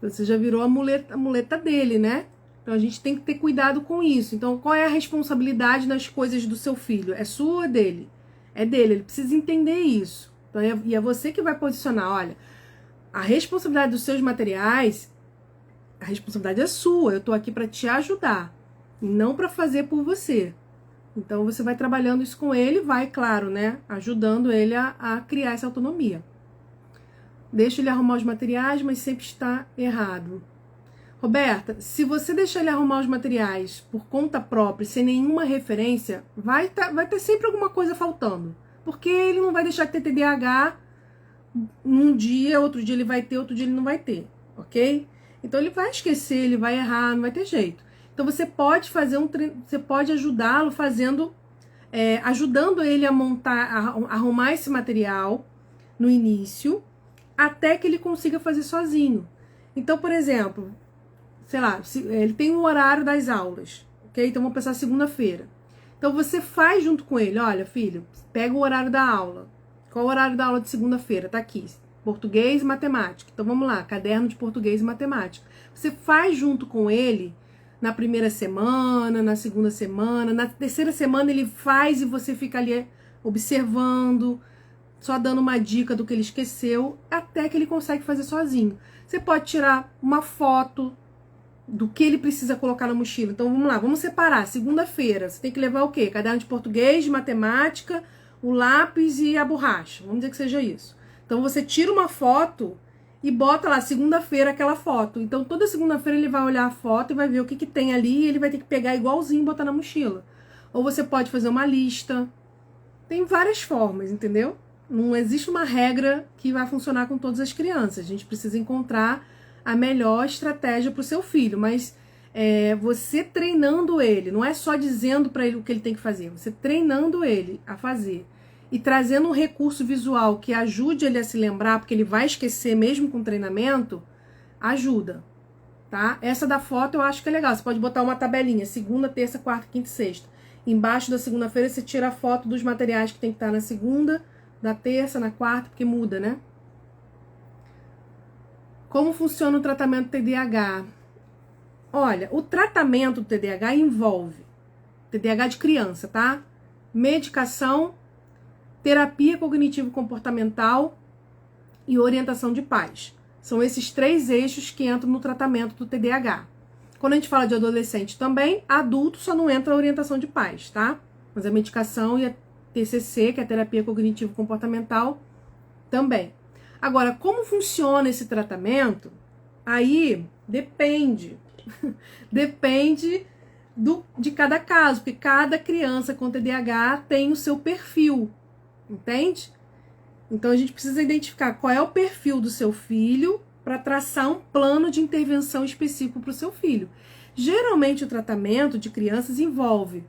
Speaker 1: Você já virou a muleta dele, né? Então a gente tem que ter cuidado com isso. Então qual é a responsabilidade nas coisas do seu filho? É sua ou é dele? É dele, ele precisa entender isso. Então, e é você que vai posicionar, olha, a responsabilidade dos seus materiais, a responsabilidade é sua, eu tô aqui para te ajudar, não para fazer por você. Então você vai trabalhando isso com ele, vai, claro, né, ajudando ele a criar essa autonomia. Deixa ele arrumar os materiais, mas sempre está errado. Roberta, se você deixar ele arrumar os materiais por conta própria, sem nenhuma referência, vai ter sempre alguma coisa faltando. Porque ele não vai deixar de ter TDAH num dia, outro dia ele vai ter, outro dia ele não vai ter, ok? Então ele vai esquecer, ele vai errar, não vai ter jeito. Então você pode fazer você pode ajudá-lo fazendo, ajudando ele a arrumar esse material no início, até que ele consiga fazer sozinho. Então, por exemplo, sei lá, ele tem um horário das aulas, ok? Então vamos pensar segunda-feira. Então você faz junto com ele, olha, filho, pega o horário da aula. Qual o horário da aula de segunda-feira? Tá aqui, português e matemática. Então vamos lá, caderno de português e matemática. Você faz junto com ele na primeira semana, na segunda semana, na terceira semana ele faz e você fica ali observando, só dando uma dica do que ele esqueceu, até que ele consegue fazer sozinho. Você pode tirar uma foto do que ele precisa colocar na mochila. Então vamos lá, vamos separar. Segunda-feira, você tem que levar o quê? Caderno de português, de matemática, o lápis e a borracha. Vamos dizer que seja isso. Então você tira uma foto e bota lá, segunda-feira, aquela foto. Então toda segunda-feira ele vai olhar a foto e vai ver o que tem ali e ele vai ter que pegar igualzinho e botar na mochila. Ou você pode fazer uma lista. Tem várias formas, entendeu? Não existe uma regra que vai funcionar com todas as crianças. A gente precisa encontrar a melhor estratégia para o seu filho. Mas você treinando ele, não é só dizendo para ele o que ele tem que fazer. Você treinando ele a fazer e trazendo um recurso visual que ajude ele a se lembrar, porque ele vai esquecer mesmo com treinamento, ajuda. tá? Essa da foto eu acho que é legal. Você pode botar uma tabelinha, segunda, terça, quarta, quinta e sexta. Embaixo da segunda-feira você tira a foto dos materiais que tem que estar na segunda, na terça, na quarta, porque muda, né? Como funciona o tratamento do TDAH? Olha, o tratamento do TDAH envolve TDAH de criança, tá? Medicação, terapia cognitivo-comportamental e orientação de pais. São esses 3 eixos que entram no tratamento do TDAH. Quando a gente fala de adolescente também, adulto só não entra a orientação de pais, tá? Mas a medicação e a TCC, que é a terapia cognitivo-comportamental, também. Agora, como funciona esse tratamento? Aí depende. Depende de cada caso, porque cada criança com TDAH tem o seu perfil, entende? Então a gente precisa identificar qual é o perfil do seu filho para traçar um plano de intervenção específico para o seu filho. Geralmente o tratamento de crianças envolve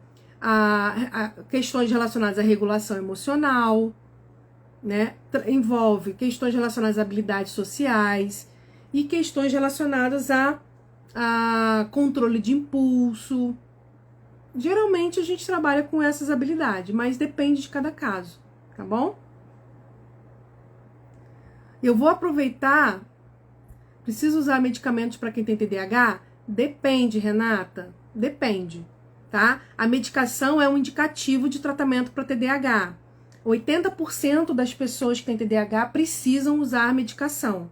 Speaker 1: questões relacionadas à regulação emocional, né? Envolve questões relacionadas a habilidades sociais e questões relacionadas a controle de impulso. Geralmente a gente trabalha com essas habilidades, mas depende de cada caso, tá bom? Eu vou aproveitar. Preciso usar medicamentos para quem tem TDAH? Depende, Renata. Depende, tá? A medicação é um indicativo de tratamento para TDAH. 80% das pessoas que têm TDAH precisam usar medicação,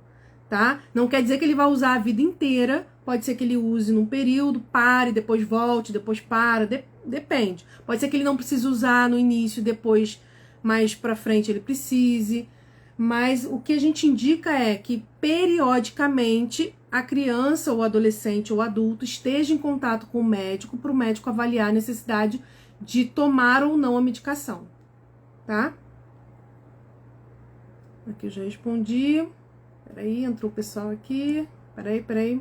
Speaker 1: tá? Não quer dizer que ele vai usar a vida inteira. Pode ser que ele use num período, pare, depois volte, depois para. Depende. Pode ser que ele não precise usar no início, depois mais pra frente ele precise. Mas o que a gente indica é que periodicamente a criança ou adolescente ou adulto esteja em contato com o médico para o médico avaliar a necessidade de tomar ou não a medicação, tá? Aqui eu já respondi. Peraí, entrou o pessoal aqui. Peraí.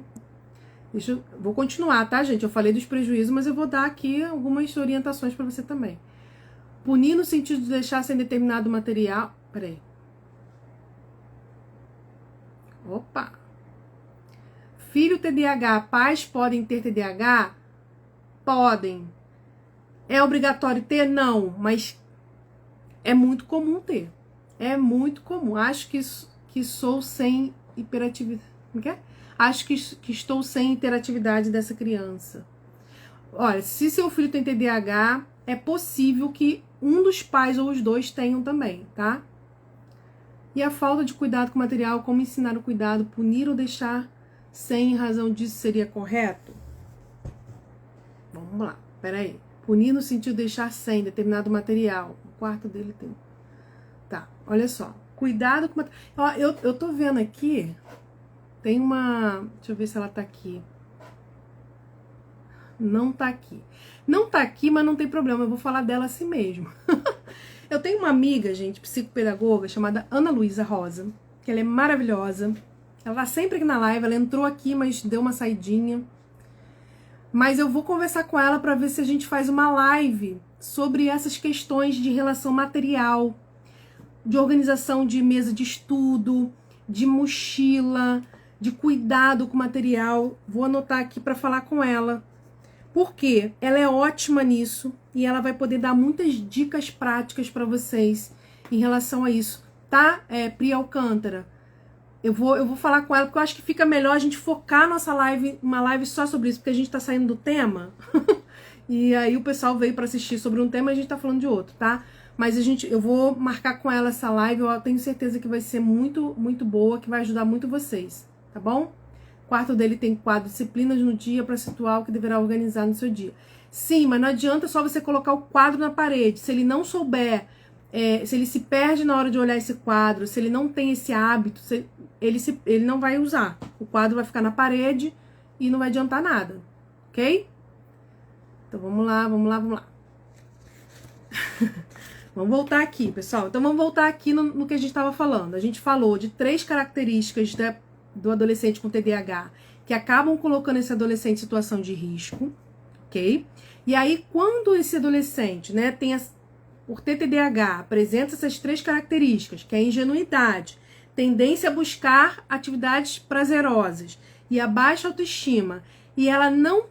Speaker 1: Vou continuar, tá, gente? Eu falei dos prejuízos, mas eu vou dar aqui algumas orientações para você também. Punir no sentido de deixar sem determinado material. Peraí. Opa! Filho TDAH, pais podem ter TDAH? Podem. É obrigatório ter? Não, mas é muito comum ter. É muito comum. Acho que sou sem hiperatividade. Como que é? Acho que estou sem interatividade dessa criança. Olha, se seu filho tem TDAH, é possível que um dos pais ou os dois tenham também, tá? E a falta de cuidado com o material, como ensinar o cuidado, punir ou deixar sem em razão disso seria correto? Vamos lá, peraí. Punir no sentido de deixar sem determinado material. O quarto dele tem. Tá, olha só. Cuidado com o material. Ó, eu tô vendo aqui. Tem uma. Deixa eu ver se ela tá aqui. Não tá aqui. Não tá aqui, mas não tem problema. Eu vou falar dela assim mesmo. Eu tenho uma amiga, gente, psicopedagoga, chamada Ana Luísa Rosa, que ela é maravilhosa. Ela tá sempre aqui na live, ela entrou aqui, mas deu uma saidinha. Mas eu vou conversar com ela para ver se a gente faz uma live sobre essas questões de relação material, de organização de mesa de estudo, de mochila, de cuidado com o material. Vou anotar aqui para falar com ela. Porque ela é ótima nisso e ela vai poder dar muitas dicas práticas para vocês em relação a isso, tá? Pri Alcântara, eu vou falar com ela porque eu acho que fica melhor a gente focar nossa live, uma live só sobre isso, porque a gente tá saindo do tema e aí o pessoal veio para assistir sobre um tema e a gente tá falando de outro, tá? Mas eu vou marcar com ela essa live, eu tenho certeza que vai ser muito, muito boa, que vai ajudar muito vocês, tá bom? O quarto dele tem 4 disciplinas no dia para situar o que deverá organizar no seu dia. Sim, mas não adianta só você colocar o quadro na parede. Se ele não souber, se ele se perde na hora de olhar esse quadro, se ele não tem esse hábito, ele não vai usar. O quadro vai ficar na parede e não vai adiantar nada, ok? Então vamos lá. Vamos voltar aqui, pessoal. Então vamos voltar aqui no que a gente estava falando. A gente falou de 3 características do adolescente com TDAH, que acabam colocando esse adolescente em situação de risco, ok? E aí, quando esse adolescente, né, por ter TDAH, apresenta essas 3 características, que é a ingenuidade, tendência a buscar atividades prazerosas e a baixa autoestima, e ela não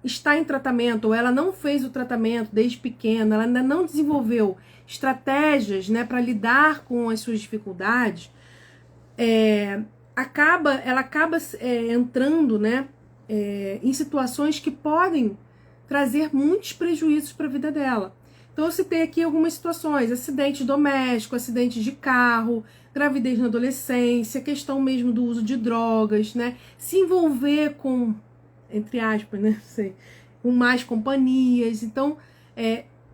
Speaker 1: está em tratamento, ou ela não fez o tratamento desde pequena, ela ainda não desenvolveu estratégias, né, para lidar com as suas dificuldades, ela acaba entrando, né, em situações que podem trazer muitos prejuízos para a vida dela. Então eu citei aqui algumas situações: acidente doméstico, acidente de carro, gravidez na adolescência, questão mesmo do uso de drogas, né? Se envolver com, entre aspas, né? Sei, com mais companhias. Então,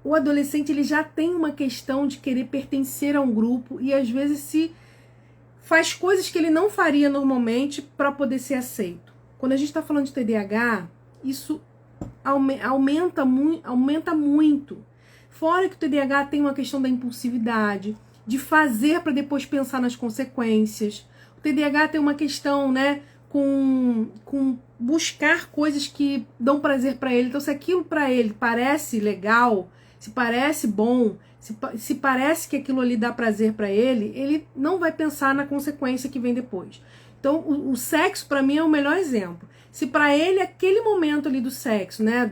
Speaker 1: o adolescente ele já tem uma questão de querer pertencer a um grupo e às vezes se faz coisas que ele não faria normalmente para poder ser aceito. Quando a gente está falando de TDAH, isso aumenta muito. Fora que o TDAH tem uma questão da impulsividade, de fazer para depois pensar nas consequências. O TDAH tem uma questão, né, com buscar coisas que dão prazer para ele. Então, se aquilo para ele parece legal, se parece bom, se parece que aquilo ali dá prazer para ele não vai pensar na consequência que vem depois. Então, o sexo, para mim, é o melhor exemplo. Se para ele, aquele momento ali do sexo, né,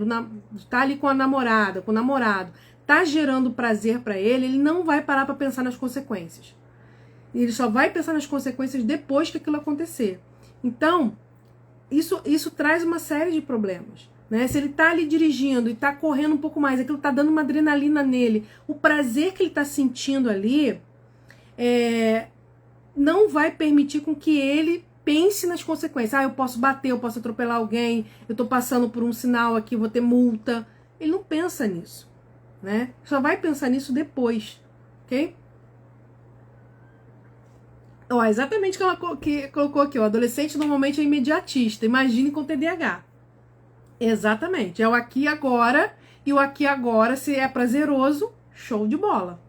Speaker 1: tá ali com a namorada, com o namorado, tá gerando prazer para ele não vai parar para pensar nas consequências. Ele só vai pensar nas consequências depois que aquilo acontecer. Então, isso traz uma série de problemas, né? Se ele tá ali dirigindo e tá correndo um pouco mais, aquilo tá dando uma adrenalina nele, o prazer que ele tá sentindo ali não vai permitir com que ele pense nas consequências. Eu posso bater, eu posso atropelar alguém, eu tô passando por um sinal aqui, vou ter multa. Ele não pensa nisso, né? Só vai pensar nisso depois, ok? Exatamente o que ela colocou aqui. O adolescente normalmente é imediatista. Imagine com TDAH. Exatamente. É o aqui e agora. E o aqui e agora, se é prazeroso, show de bola.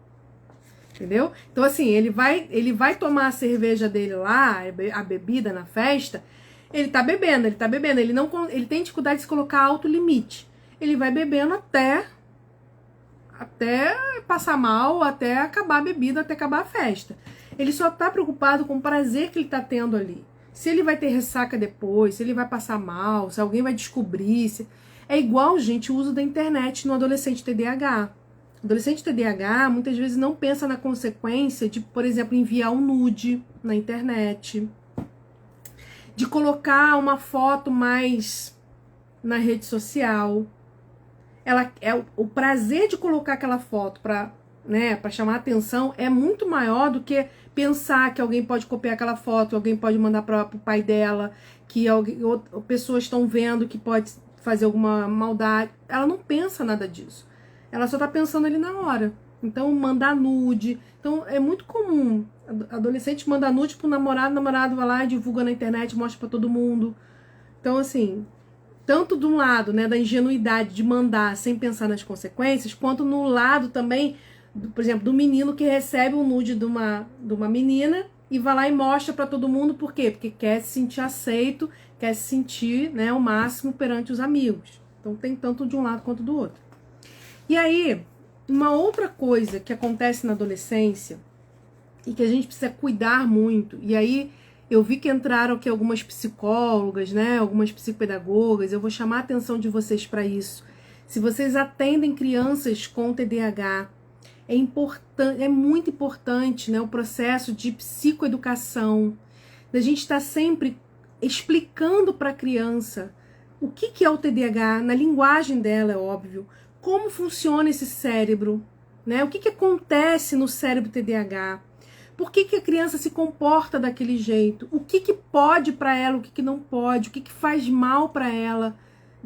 Speaker 1: Entendeu? Então, assim, ele vai tomar a cerveja dele lá, a bebida na festa, ele tá bebendo. Ele tem dificuldade de se colocar alto limite. Ele vai bebendo até passar mal, até acabar a bebida, até acabar a festa. Ele só tá preocupado com o prazer que ele tá tendo ali. Se ele vai ter ressaca depois, se ele vai passar mal, se alguém vai descobrir. É igual, gente, o uso da internet no adolescente TDAH. O adolescente TDAH muitas vezes não pensa na consequência de, por exemplo, enviar um nude na internet, de colocar uma foto mais na rede social. O prazer de colocar aquela foto para chamar atenção é muito maior do que pensar que alguém pode copiar aquela foto, alguém pode mandar para o pai dela, que pessoas estão vendo que pode fazer alguma maldade. Ela não pensa nada disso. Ela só tá pensando ali na hora. Então, mandar nude. Então, é muito comum. Adolescente manda nude pro namorado, o namorado vai lá e divulga na internet, mostra para todo mundo. Então, assim, tanto de um lado, né, da ingenuidade de mandar sem pensar nas consequências, quanto no lado também, por exemplo, do menino que recebe um nude de uma menina e vai lá e mostra para todo mundo. Por quê? Porque quer se sentir aceito, quer se sentir, né, o máximo perante os amigos. Então tem tanto de um lado quanto do outro. E aí, uma outra coisa que acontece na adolescência e que a gente precisa cuidar muito, e aí eu vi que entraram aqui algumas psicólogas, né, algumas psicopedagogas, eu vou chamar a atenção de vocês para isso. Se vocês atendem crianças com TDAH, é muito importante, né, o processo de psicoeducação, da gente estar sempre explicando para a criança o que é o TDAH, na linguagem dela, é óbvio, como funciona esse cérebro, né? O que acontece no cérebro TDAH, por que a criança se comporta daquele jeito, o que pode para ela, o que não pode, o que faz mal para ela,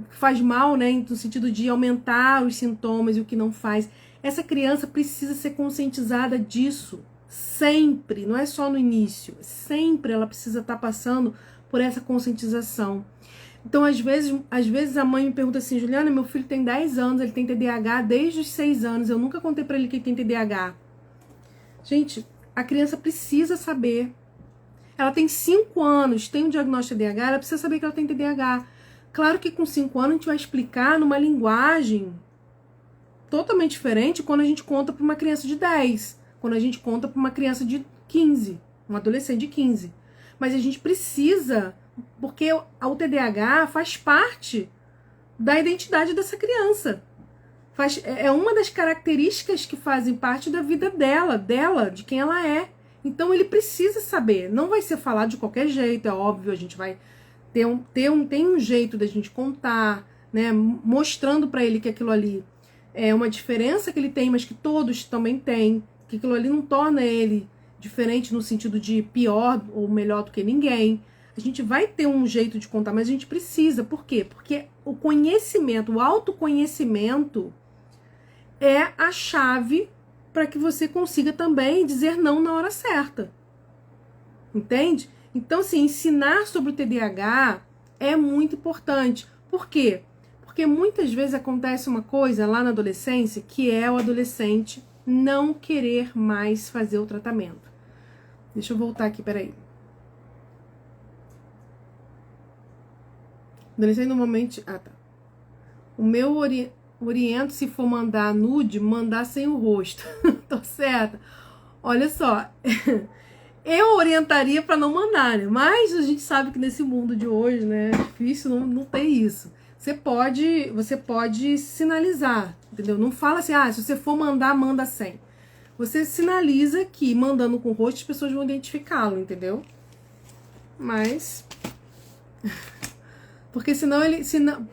Speaker 1: faz mal, né, no sentido de aumentar os sintomas e o que não faz. Essa criança precisa ser conscientizada disso, sempre, não é só no início, sempre ela precisa estar passando por essa conscientização. Então, às vezes a mãe me pergunta assim: Juliana, meu filho tem 10 anos, ele tem TDAH desde os 6 anos, eu nunca contei pra ele que ele tem TDAH. Gente, a criança precisa saber. Ela tem 5 anos, tem um diagnóstico de TDAH, ela precisa saber que ela tem TDAH. Claro que com 5 anos a gente vai explicar numa linguagem totalmente diferente quando a gente conta pra uma criança de 10, quando a gente conta pra uma criança de 15, um adolescente de 15. Mas a gente precisa porque o TDAH faz parte da identidade dessa criança. É uma das características que fazem parte da vida dela, de quem ela é. Então ele precisa saber. Não vai ser falado de qualquer jeito, é óbvio, a gente vai tem um jeito da gente contar, né, mostrando para ele que aquilo ali é uma diferença que ele tem, mas que todos também têm, que aquilo ali não torna ele diferente no sentido de pior ou melhor do que ninguém. A gente vai ter um jeito de contar, mas a gente precisa. Por quê? Porque o conhecimento, o autoconhecimento é a chave para que você consiga também dizer não na hora certa. Entende? Então, assim, ensinar sobre o TDAH é muito importante. Por quê? Porque muitas vezes acontece uma coisa lá na adolescência, que é o adolescente não querer mais fazer o tratamento. Deixa eu voltar aqui, peraí. Adolescente normalmente... Ah, tá. O meu oriento, se for mandar nude, mandar sem o rosto. Tô certa? Olha só... Eu orientaria para não mandar, né? Mas a gente sabe que nesse mundo de hoje, né, é difícil não ter isso. Você pode sinalizar, entendeu? Não fala assim, se você for mandar, manda sem. Você sinaliza que mandando com o rosto as pessoas vão identificá-lo, entendeu? Mas... Porque senão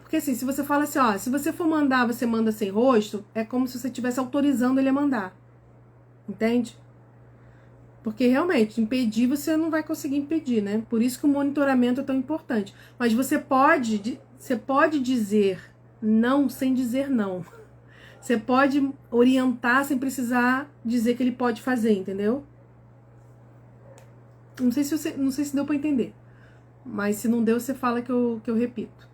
Speaker 1: porque assim, se você fala assim, se você for mandar, você manda sem rosto, é como se você estivesse autorizando ele a mandar. Entende? Porque realmente, impedir você não vai conseguir impedir, né? Por isso que o monitoramento é tão importante. Mas você pode dizer não sem dizer não. Você pode orientar sem precisar dizer que ele pode fazer, entendeu? Não sei se deu para entender. Mas se não deu, você fala que eu repito.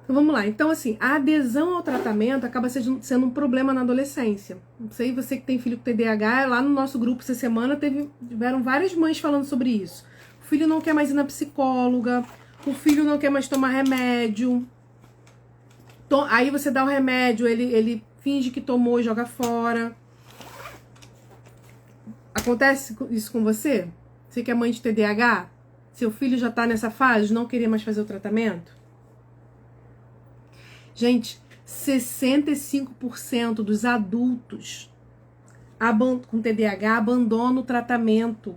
Speaker 1: Então vamos lá. Então, assim, a adesão ao tratamento acaba sendo um problema na adolescência. Não sei, você que tem filho com TDAH, lá no nosso grupo essa semana tiveram várias mães falando sobre isso. O filho não quer mais ir na psicóloga, o filho não quer mais tomar remédio. Aí você dá o remédio, ele finge que tomou e joga fora. Acontece isso com você? Você que é mãe de TDAH? Seu filho já tá nessa fase de não querer mais fazer o tratamento? Gente, 65% dos adultos com TDAH abandonam o tratamento.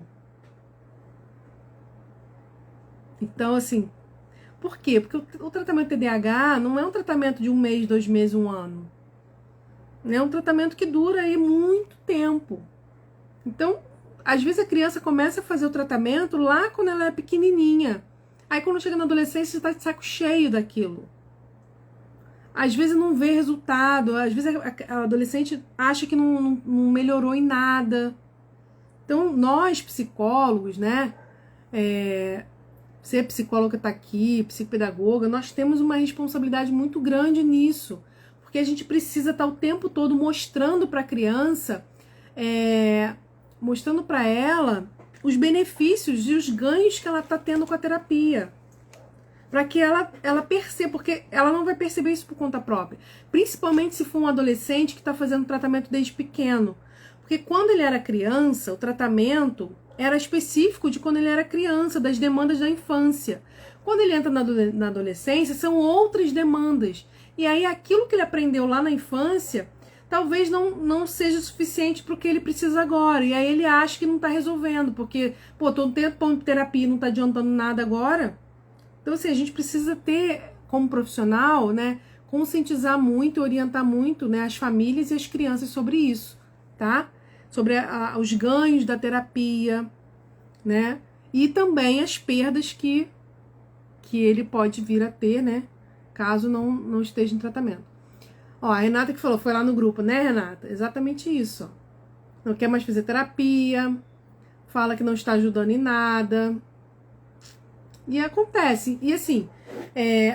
Speaker 1: Então, assim, por quê? Porque o tratamento TDAH não é um tratamento de 1 mês, 2 meses, 1 ano. É um tratamento que dura aí muito tempo. Então, às vezes a criança começa a fazer o tratamento lá quando ela é pequenininha. Aí quando chega na adolescência, você está de saco cheio daquilo. Às vezes não vê resultado, às vezes a adolescente acha que não melhorou em nada. Então, nós, psicólogos, né? Você psicóloga que está aqui, psicopedagoga, nós temos uma responsabilidade muito grande nisso. Porque a gente precisa estar o tempo todo mostrando para a criança, mostrando para ela os benefícios e os ganhos que ela está tendo com a terapia. Para que ela perceba, porque ela não vai perceber isso por conta própria. Principalmente se for um adolescente que está fazendo tratamento desde pequeno. Porque quando ele era criança, o tratamento era específico de quando ele era criança, das demandas da infância. Quando ele entra na adolescência, são outras demandas. E aí aquilo que ele aprendeu lá na infância, talvez não seja suficiente para o que ele precisa agora. E aí ele acha que não está resolvendo, porque, tô um tempo de terapia e não está adiantando nada agora. Então, assim, a gente precisa ter, como profissional, né, conscientizar muito, orientar muito, né, as famílias e as crianças sobre isso, tá? Sobre os ganhos da terapia, né? E também as perdas que ele pode vir a ter, né, caso não esteja em tratamento. Ó, a Renata que falou, foi lá no grupo, né, Renata? Exatamente isso, ó. Não quer mais fazer terapia, fala que não está ajudando em nada. E acontece. E assim,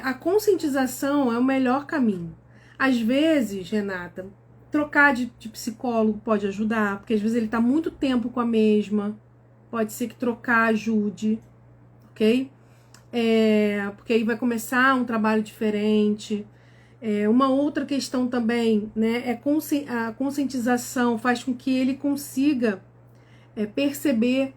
Speaker 1: a conscientização é o melhor caminho. Às vezes, Renata, trocar de psicólogo pode ajudar, porque às vezes ele está muito tempo com a mesma. Pode ser que trocar ajude, ok? Porque aí vai começar um trabalho diferente. Uma outra questão também, né, a conscientização faz com que ele consiga perceber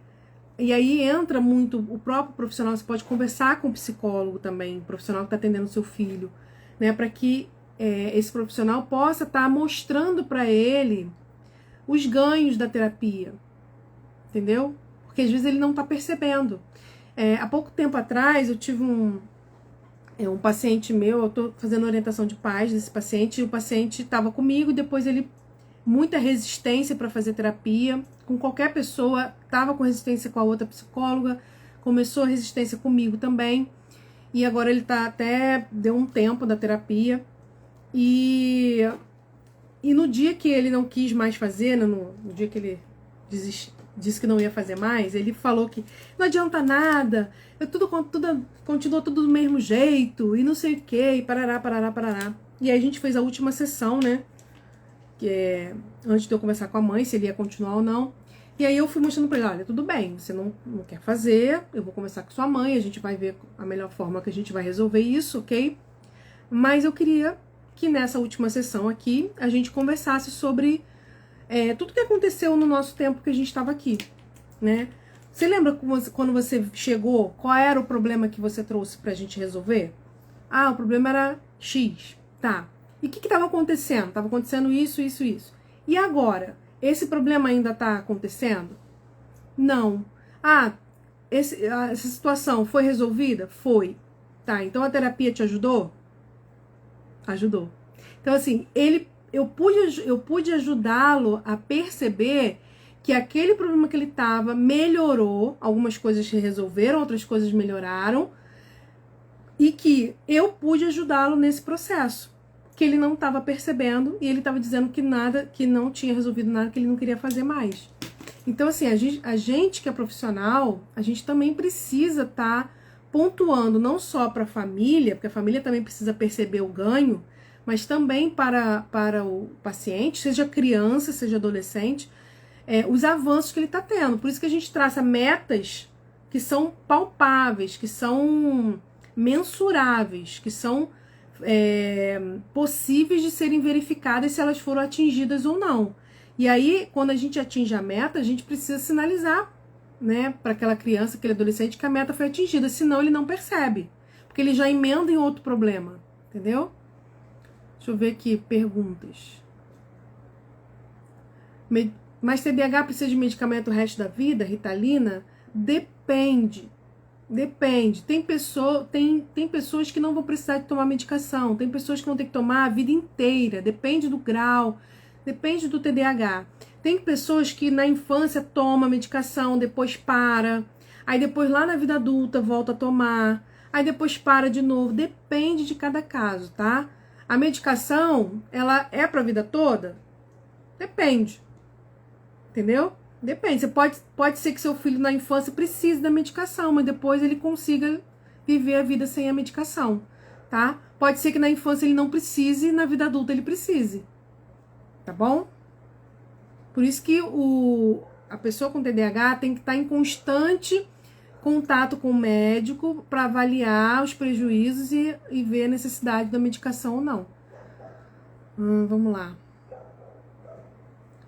Speaker 1: E aí entra muito o próprio profissional, você pode conversar com o psicólogo também, o profissional que está atendendo o seu filho, né, para que esse profissional possa estar mostrando para ele os ganhos da terapia, entendeu? Porque às vezes ele não está percebendo. Há pouco tempo atrás eu tive um paciente meu, eu estou fazendo orientação de pais desse paciente, e o paciente estava comigo, e depois ele, muita resistência para fazer terapia, com qualquer pessoa, estava com resistência com a outra psicóloga, começou a resistência comigo também, e agora ele tá até, deu um tempo da terapia, e no dia que ele não quis mais fazer, no dia que ele disse que não ia fazer mais, ele falou que não adianta nada, continua tudo do mesmo jeito, e não sei o que, e parará. E aí a gente fez a última sessão, né? Antes de eu conversar com a mãe, se ele ia continuar ou não. E aí eu fui mostrando pra ele, olha, tudo bem, você não quer fazer, eu vou conversar com sua mãe, a gente vai ver a melhor forma que a gente vai resolver isso, ok? Mas eu queria que nessa última sessão aqui, a gente conversasse sobre tudo que aconteceu no nosso tempo que a gente estava aqui, né? Você lembra quando você chegou, qual era o problema que você trouxe pra gente resolver? Ah, o problema era X, tá. E o que estava acontecendo? Estava acontecendo isso. E agora? Esse problema ainda está acontecendo? Não. Ah, essa situação foi resolvida? Foi. Tá, então a terapia te ajudou? Ajudou. Então, assim, eu pude ajudá-lo a perceber que aquele problema que ele estava melhorou, algumas coisas se resolveram, outras coisas melhoraram, e que eu pude ajudá-lo nesse processo, que ele não estava percebendo, e ele estava dizendo que não tinha resolvido nada, que ele não queria fazer mais. Então, assim, a gente que é profissional, a gente também precisa estar pontuando não só para a família, porque a família também precisa perceber o ganho, mas também para o paciente, seja criança, seja adolescente, os avanços que ele está tendo. Por isso que a gente traça metas que são palpáveis, que são mensuráveis, que são possíveis de serem verificadas se elas foram atingidas ou não. E aí, quando a gente atinge a meta, a gente precisa sinalizar, né, para aquela criança, aquele adolescente, que a meta foi atingida, senão ele não percebe, porque ele já emenda em outro problema, entendeu? Deixa eu ver aqui, perguntas. Mas TDAH precisa de medicamento o resto da vida? Ritalina? Depende. Tem pessoas que não vão precisar de tomar medicação, tem pessoas que vão ter que tomar a vida inteira, depende do grau, depende do TDAH. Tem pessoas que na infância toma medicação, depois para, aí depois lá na vida adulta volta a tomar, aí depois para de novo, depende de cada caso, tá? A medicação, ela é pra vida toda? Depende, entendeu? Depende, pode ser que seu filho na infância precise da medicação, mas depois ele consiga viver a vida sem a medicação, tá? Pode ser que na infância ele não precise e na vida adulta ele precise, tá bom? Por isso que a pessoa com TDAH tem que estar em constante contato com o médico para avaliar os prejuízos e ver a necessidade da medicação ou não. Vamos lá.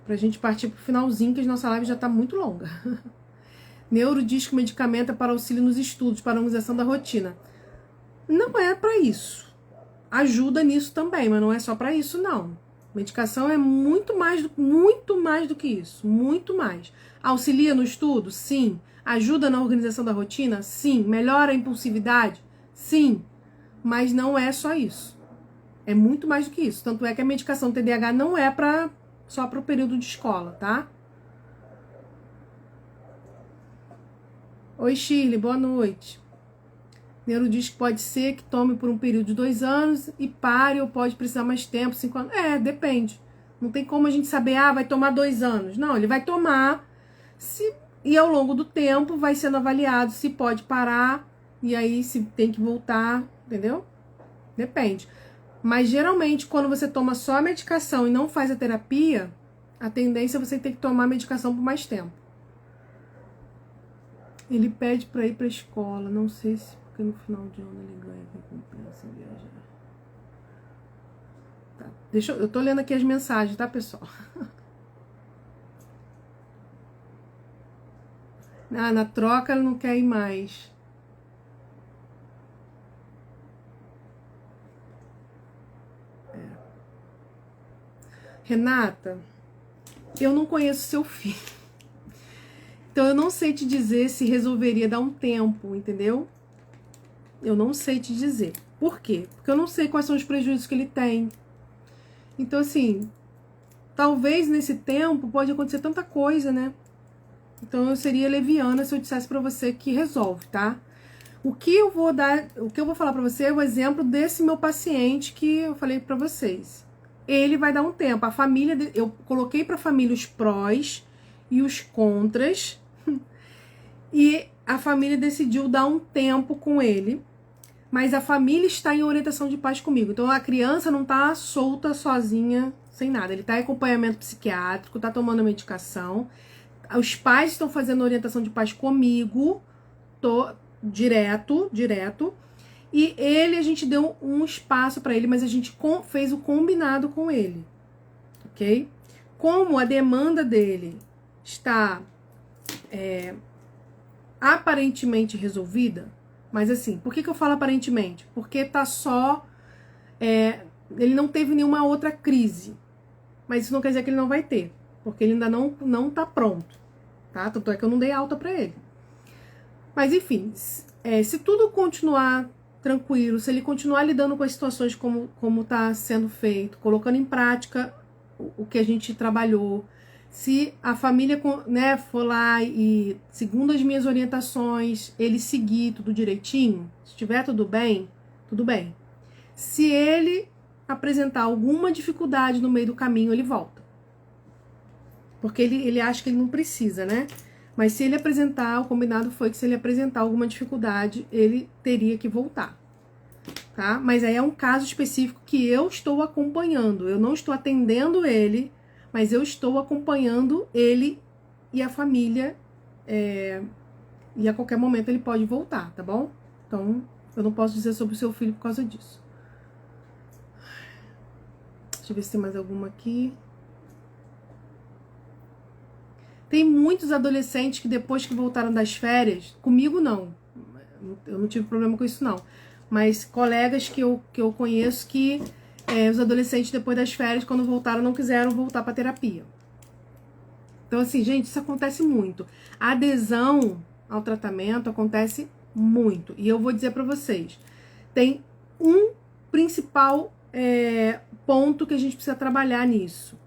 Speaker 1: Pra gente partir pro finalzinho, que a nossa live já tá muito longa. Neuro diz que o medicamento é para auxílio nos estudos, para a harmonização da rotina. Não é para isso. Ajuda nisso também, mas não é só para isso, não. Medicação é muito mais do que isso. Muito mais. Auxilia no estudo? Sim. Ajuda na organização da rotina? Sim. Melhora a impulsividade? Sim. Mas não é só isso. É muito mais do que isso. Tanto é que a medicação TDAH não é só para o período de escola, tá? Oi, Shirley, boa noite. Neuro diz que pode ser que tome por um período de 2 anos e pare, ou pode precisar mais tempo, 5 anos. Depende. Não tem como a gente saber, vai tomar 2 anos. Não, ele vai tomar, e ao longo do tempo vai sendo avaliado se pode parar, e aí se tem que voltar, entendeu? Depende. Mas geralmente, quando você toma só a medicação e não faz a terapia, a tendência é você ter que tomar a medicação por mais tempo. Ele pede pra ir pra escola, não sei se porque no final de ano ele ganha recompensa viajar. Tá. Eu tô lendo aqui as mensagens, tá, pessoal? Ah, na troca ela não quer ir mais. Renata, eu não conheço seu filho. Então eu não sei te dizer se resolveria dar um tempo, entendeu? Eu não sei te dizer. Por quê? Porque eu não sei quais são os prejuízos que ele tem. Então, assim, talvez nesse tempo pode acontecer tanta coisa, né? Então eu seria leviana se eu dissesse pra você que resolve, tá? O que eu vou falar pra você é o exemplo desse meu paciente que eu falei pra vocês. Ele vai dar um tempo. A família, eu coloquei pra família os prós e os contras. E a família decidiu dar um tempo com ele. Mas a família está em orientação de paz comigo. Então a criança não tá solta, sozinha, sem nada. Ele tá em acompanhamento psiquiátrico, tá tomando medicação. Os pais estão fazendo orientação de paz comigo, direto. E ele, a gente deu um espaço para ele, mas a gente fez o combinado com ele, ok? Como a demanda dele está aparentemente resolvida, mas assim, por que eu falo aparentemente? Porque tá só... ele não teve nenhuma outra crise, mas isso não quer dizer que ele não vai ter, porque ele ainda não tá pronto, tá? Tanto é que eu não dei alta pra ele. Mas enfim, se tudo continuar tranquilo, se ele continuar lidando com as situações como tá sendo feito, colocando em prática o que a gente trabalhou, se a família, né, for lá e, segundo as minhas orientações, ele seguir tudo direitinho, se estiver tudo bem, tudo bem. Se ele apresentar alguma dificuldade no meio do caminho, ele volta. Porque ele acha que ele não precisa, né? Mas se ele apresentar, o combinado foi que se ele apresentar alguma dificuldade, ele teria que voltar, tá? Mas aí é um caso específico que eu estou acompanhando. Eu não estou atendendo ele, mas eu estou acompanhando ele e a família. E a qualquer momento ele pode voltar, tá bom? Então, eu não posso dizer sobre o seu filho por causa disso. Deixa eu ver se tem mais alguma aqui. Tem muitos adolescentes que depois que voltaram das férias, comigo não, eu não tive problema com isso não, mas colegas que eu conheço que os adolescentes depois das férias, quando voltaram, não quiseram voltar para terapia. Então assim, gente, isso acontece muito. A adesão ao tratamento acontece muito. E eu vou dizer para vocês, tem um principal ponto que a gente precisa trabalhar nisso,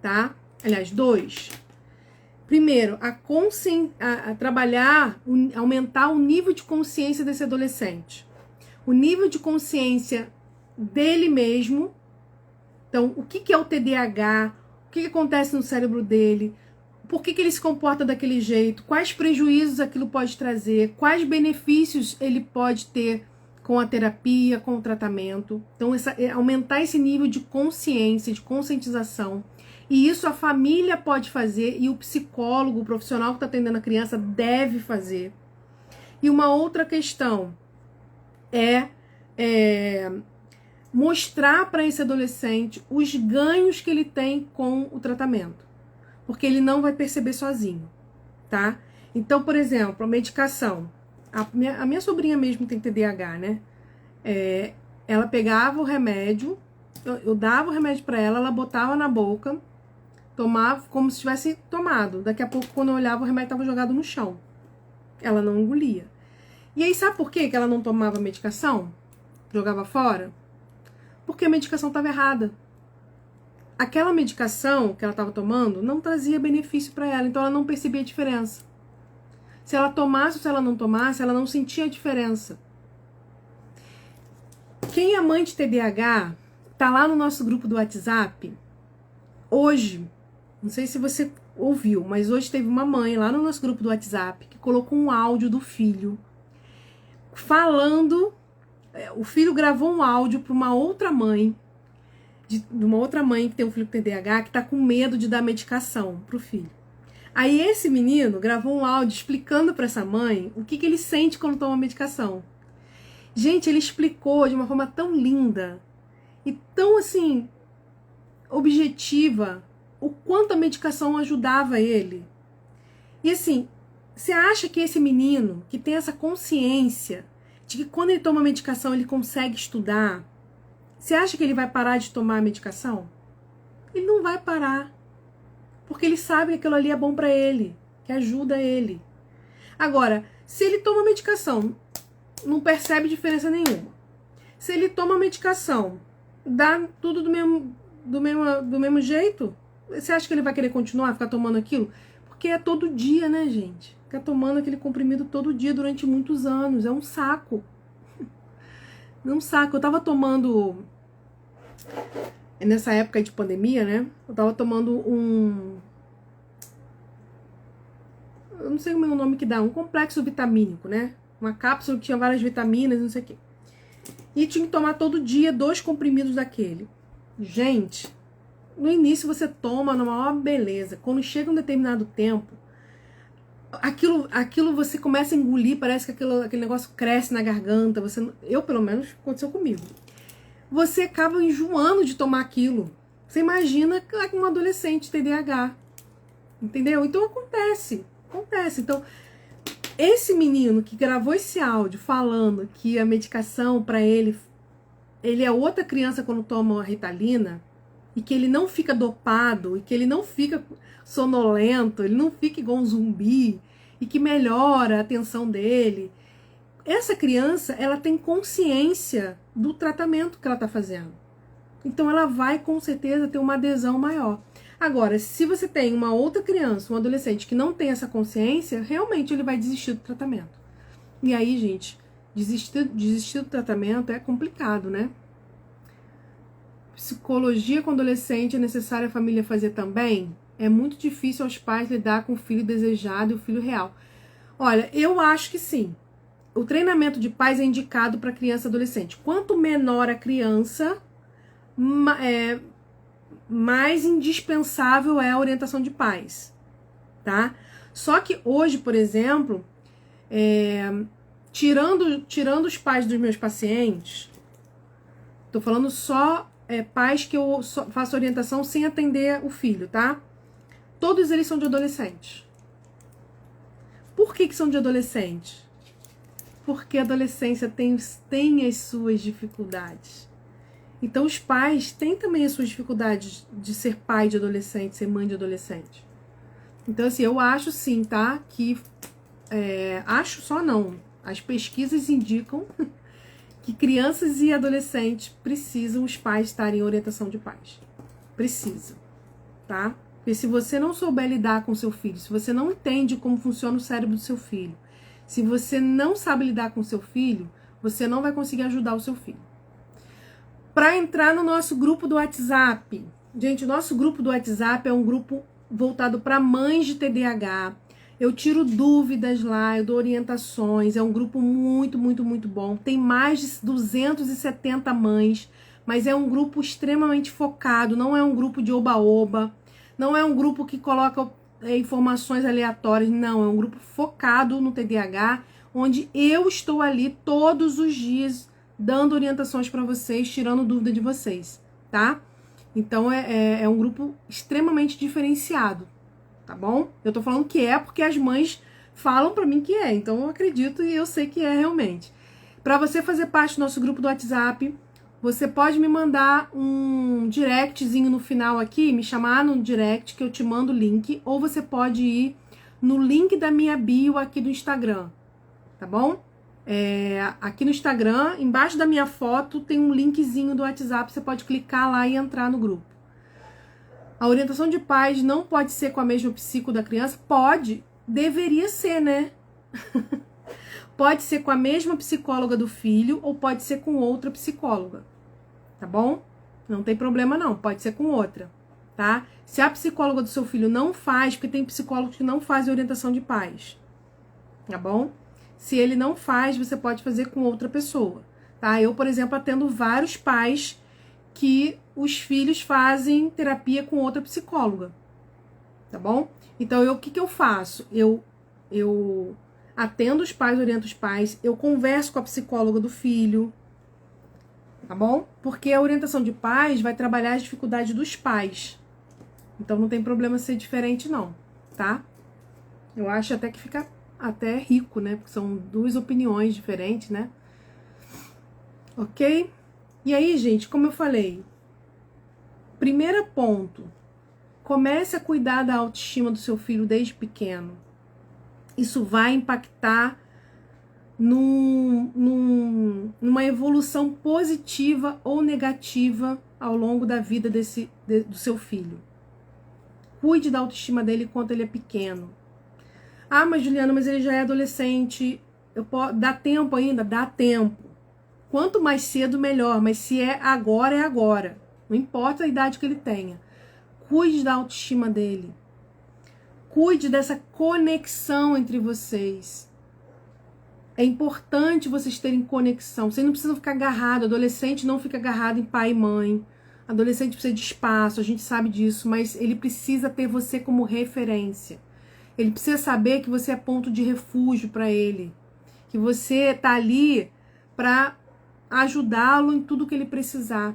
Speaker 1: tá? Aliás, dois. Primeiro, a trabalhar, aumentar o nível de consciência desse adolescente. O nível de consciência dele mesmo. Então, o que é o TDAH? O que acontece no cérebro dele? Por que ele se comporta daquele jeito? Quais prejuízos aquilo pode trazer? Quais benefícios ele pode ter com a terapia, com o tratamento? Então, aumentar esse nível de consciência, de conscientização. E isso a família pode fazer e o psicólogo, o profissional que está atendendo a criança deve fazer. E uma outra questão é mostrar para esse adolescente os ganhos que ele tem com o tratamento. Porque ele não vai perceber sozinho, tá? Então, por exemplo, a medicação. A minha sobrinha mesmo tem TDAH, né? Ela pegava o remédio, eu dava o remédio para ela, ela botava na boca, tomava como se tivesse tomado. Daqui a pouco, quando eu olhava, o remédio estava jogado no chão. Ela não engolia. E aí, sabe por que ela não tomava medicação? Jogava fora? Porque a medicação estava errada. Aquela medicação que ela estava tomando não trazia benefício para ela, então ela não percebia a diferença. Se ela tomasse ou se ela não tomasse, ela não sentia a diferença. Quem é mãe de TDAH, tá lá no nosso grupo do WhatsApp. Hoje, não sei se você ouviu, mas hoje teve uma mãe lá no nosso grupo do WhatsApp que colocou um áudio do filho falando. O filho gravou um áudio para uma outra mãe, de uma outra mãe que tem um filho com TDAH, que tá com medo de dar medicação pro filho. Aí esse menino gravou um áudio explicando para essa mãe o que ele sente quando toma medicação. Gente, ele explicou de uma forma tão linda e tão assim objetiva o quanto a medicação ajudava ele. E assim, Você acha que esse menino que tem essa consciência de que quando ele toma medicação ele consegue estudar, você acha que ele vai parar de tomar a medicação? Ele não vai parar. Porque ele sabe que aquilo ali é bom para ele, que ajuda ele. Agora, se ele toma medicação, não percebe diferença nenhuma. Se ele toma medicação, dá tudo do mesmo jeito, você acha que ele vai querer continuar, ficar tomando aquilo? Porque é todo dia, né, gente? Ficar tomando aquele comprimido todo dia durante muitos anos. É um saco. É um saco. Eu tava tomando... Nessa época de pandemia, né? Eu tava tomando eu não sei como é o nome que dá, um complexo vitamínico, né? Uma cápsula que tinha várias vitaminas, não sei o quê. E tinha que tomar todo dia 2 comprimidos daquele. Gente, no início você toma numa maior beleza. Quando chega um determinado tempo, aquilo você começa a engolir, parece que aquele negócio cresce na garganta. Eu, pelo menos, aconteceu comigo. Você acaba enjoando de tomar aquilo. Você imagina um adolescente TDAH. Entendeu? Então acontece. Então, esse menino que gravou esse áudio falando que a medicação para ele é outra criança quando toma a Ritalina, e que ele não fica dopado, e que ele não fica sonolento, ele não fica igual um zumbi, e que melhora a atenção dele. Essa criança, ela tem consciência do tratamento que ela está fazendo. Então ela vai com certeza ter uma adesão maior. Agora, se você tem uma outra criança, um adolescente que não tem essa consciência, realmente ele vai desistir do tratamento. E aí, gente, desistir do tratamento é complicado, né? Psicologia com adolescente é necessário a família fazer também? É muito difícil aos pais lidar com o filho desejado e o filho real. Olha, eu acho que sim. O treinamento de pais é indicado para criança e adolescente. Quanto menor a criança, mais indispensável é a orientação de pais, tá? Só que hoje, por exemplo, tirando os pais dos meus pacientes, tô falando só pais que eu faço orientação sem atender o filho, tá? Todos eles são de adolescentes. Por que são de adolescentes? Porque a adolescência tem as suas dificuldades. Então os pais têm também as suas dificuldades de ser pai de adolescente, ser mãe de adolescente. Então assim, eu acho sim, tá? Que acho só não. As pesquisas indicam que crianças e adolescentes precisam os pais estarem em orientação de pais. Precisam, tá? Porque se você não souber lidar com seu filho, se você não entende como funciona o cérebro do seu filho, se você não sabe lidar com seu filho, você não vai conseguir ajudar o seu filho. Para entrar no nosso grupo do WhatsApp, gente, o nosso grupo do WhatsApp é um grupo voltado para mães de TDAH. Eu tiro dúvidas lá, eu dou orientações, é um grupo muito, muito, muito bom. Tem mais de 270 mães, mas é um grupo extremamente focado, não é um grupo de oba-oba, não é um grupo que coloca informações aleatórias, não, é um grupo focado no TDAH, onde eu estou ali todos os dias dando orientações para vocês, tirando dúvida de vocês, tá? Então é um grupo extremamente diferenciado, tá bom? Eu tô falando que é porque as mães falam para mim que é, então eu acredito e eu sei que é realmente. Para você fazer parte do nosso grupo do WhatsApp, você pode me mandar um directzinho no final aqui, me chamar no direct que eu te mando o link, ou você pode ir no link da minha bio aqui do Instagram, tá bom? Aqui no Instagram, embaixo da minha foto, tem um linkzinho do WhatsApp, você pode clicar lá e entrar no grupo. A orientação de pais não pode ser com a mesma psico da criança? Pode, deveria ser, né? Pode ser com a mesma psicóloga do filho ou pode ser com outra psicóloga, tá bom? Não tem problema não, pode ser com outra, tá? Se a psicóloga do seu filho não faz, porque tem psicólogos que não fazem orientação de pais, tá bom? Se ele não faz, você pode fazer com outra pessoa, tá? Eu, por exemplo, atendo vários pais que os filhos fazem terapia com outra psicóloga, tá bom? Então, o que eu faço? Eu atendo os pais, oriento os pais, eu converso com a psicóloga do filho, tá bom? Porque a orientação de pais vai trabalhar as dificuldades dos pais. Então, não tem problema ser diferente, não, tá? Eu acho até que fica até rico, né? Porque são duas opiniões diferentes, né? Ok? E aí, gente, como eu falei, primeiro ponto, comece a cuidar da autoestima do seu filho desde pequeno. Isso vai impactar numa evolução positiva ou negativa ao longo da vida do seu filho. Cuide da autoestima dele enquanto ele é pequeno. Ah, mas Juliana, mas ele já é adolescente. Dá tempo ainda? Dá tempo. Quanto mais cedo, melhor. Mas se é agora, é agora. Não importa a idade que ele tenha. Cuide da autoestima dele. Cuide dessa conexão entre vocês. É importante vocês terem conexão. Vocês não precisam ficar agarrados. Adolescente não fica agarrado em pai e mãe. Adolescente precisa de espaço, a gente sabe disso. Mas ele precisa ter você como referência. Ele precisa saber que você é ponto de refúgio para ele. Que você está ali para ajudá-lo em tudo que ele precisar.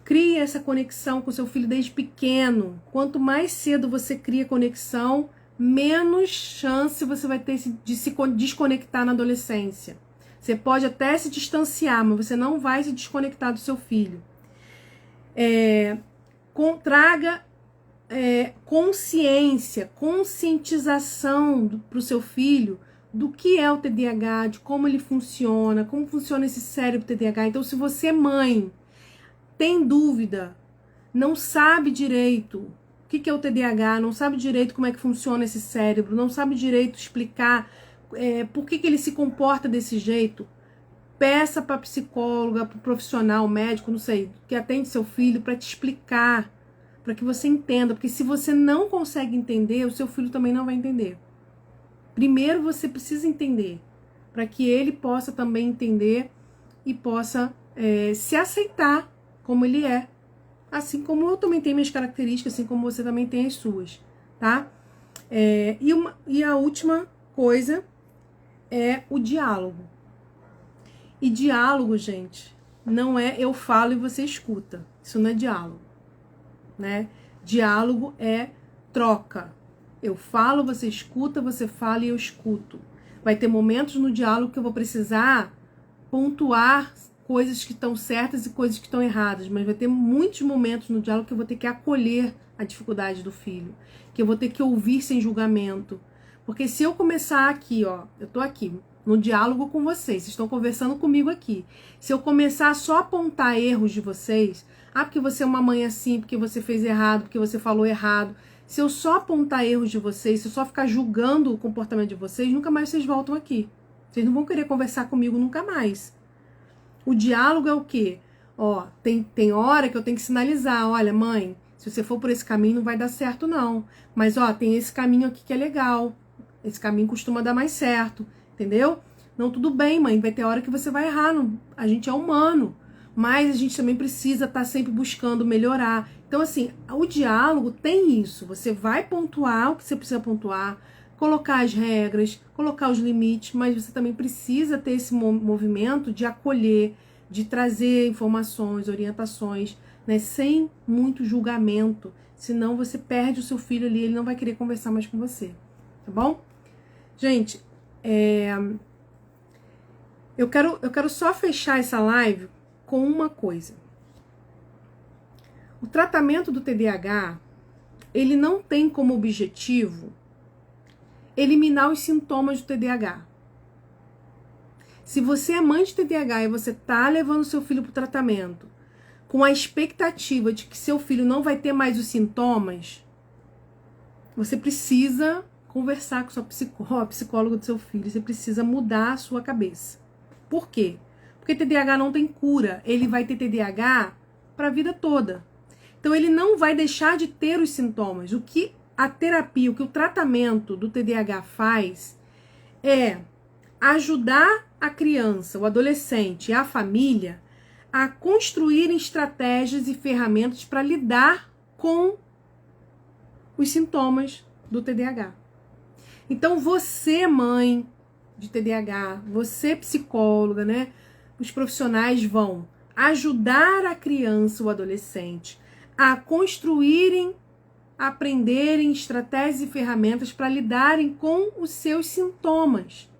Speaker 1: Crie essa conexão com seu filho desde pequeno. Quanto mais cedo você cria conexão, menos chance você vai ter de se desconectar na adolescência. Você pode até se distanciar, mas você não vai se desconectar do seu filho. Traga conscientização para o seu filho do que é o TDAH, de como ele funciona, como funciona esse cérebro TDAH. Então, se você é mãe, tem dúvida, não sabe direito o que é o TDAH, não sabe direito como é que funciona esse cérebro, não sabe direito explicar por que ele se comporta desse jeito, peça para a psicóloga, para o profissional, médico, não sei, que atende seu filho para te explicar, para que você entenda, porque se você não consegue entender, o seu filho também não vai entender. Primeiro você precisa entender, para que ele possa também entender e possa se aceitar como ele é. Assim como eu também tenho minhas características, assim como você também tem as suas, tá? E a última coisa é o diálogo. E diálogo, gente, não é eu falo e você escuta. Isso não é diálogo, né? Diálogo é troca. Eu falo, você escuta, você fala e eu escuto. Vai ter momentos no diálogo que eu vou precisar pontuar coisas que estão certas e coisas que estão erradas, mas vai ter muitos momentos no diálogo que eu vou ter que acolher a dificuldade do filho, que eu vou ter que ouvir sem julgamento. Porque se eu começar aqui, ó, eu tô aqui no diálogo com vocês estão conversando comigo aqui. Se eu começar só a apontar erros de vocês, porque você é uma mãe assim, porque você fez errado, porque você falou errado. Se eu só apontar erros de vocês, se eu só ficar julgando o comportamento de vocês, nunca mais vocês voltam aqui. Vocês não vão querer conversar comigo nunca mais. O diálogo é o quê? Ó, tem hora que eu tenho que sinalizar. Olha, mãe, se você for por esse caminho não vai dar certo não. Mas, ó, tem esse caminho aqui que é legal. Esse caminho costuma dar mais certo. Entendeu? Não, tudo bem, mãe. Vai ter hora que você vai errar. Não, a gente é humano. Mas a gente também precisa estar sempre buscando melhorar. Então, assim, o diálogo tem isso. Você vai pontuar o que você precisa pontuar, colocar as regras, colocar os limites, mas você também precisa ter esse movimento de acolher, de trazer informações, orientações, né, sem muito julgamento. Senão você perde o seu filho ali, ele não vai querer conversar mais com você. Tá bom? Gente, eu quero só fechar essa live com uma coisa. O tratamento do TDAH, ele não tem como objetivo eliminar os sintomas do TDAH. Se você é mãe de TDAH e você tá levando seu filho para o tratamento com a expectativa de que seu filho não vai ter mais os sintomas, você precisa conversar com a psicóloga do seu filho, você precisa mudar a sua cabeça. Por quê? Porque TDAH não tem cura, ele vai ter TDAH para a vida toda. Então ele não vai deixar de ter os sintomas. O que a terapia, o que o tratamento do TDAH faz é ajudar a criança, o adolescente e a família a construírem estratégias e ferramentas para lidar com os sintomas do TDAH. Então você, mãe de TDAH, você psicóloga, né? Os profissionais vão ajudar a criança ou adolescente a construírem aprenderem estratégias e ferramentas para lidarem com os seus sintomas.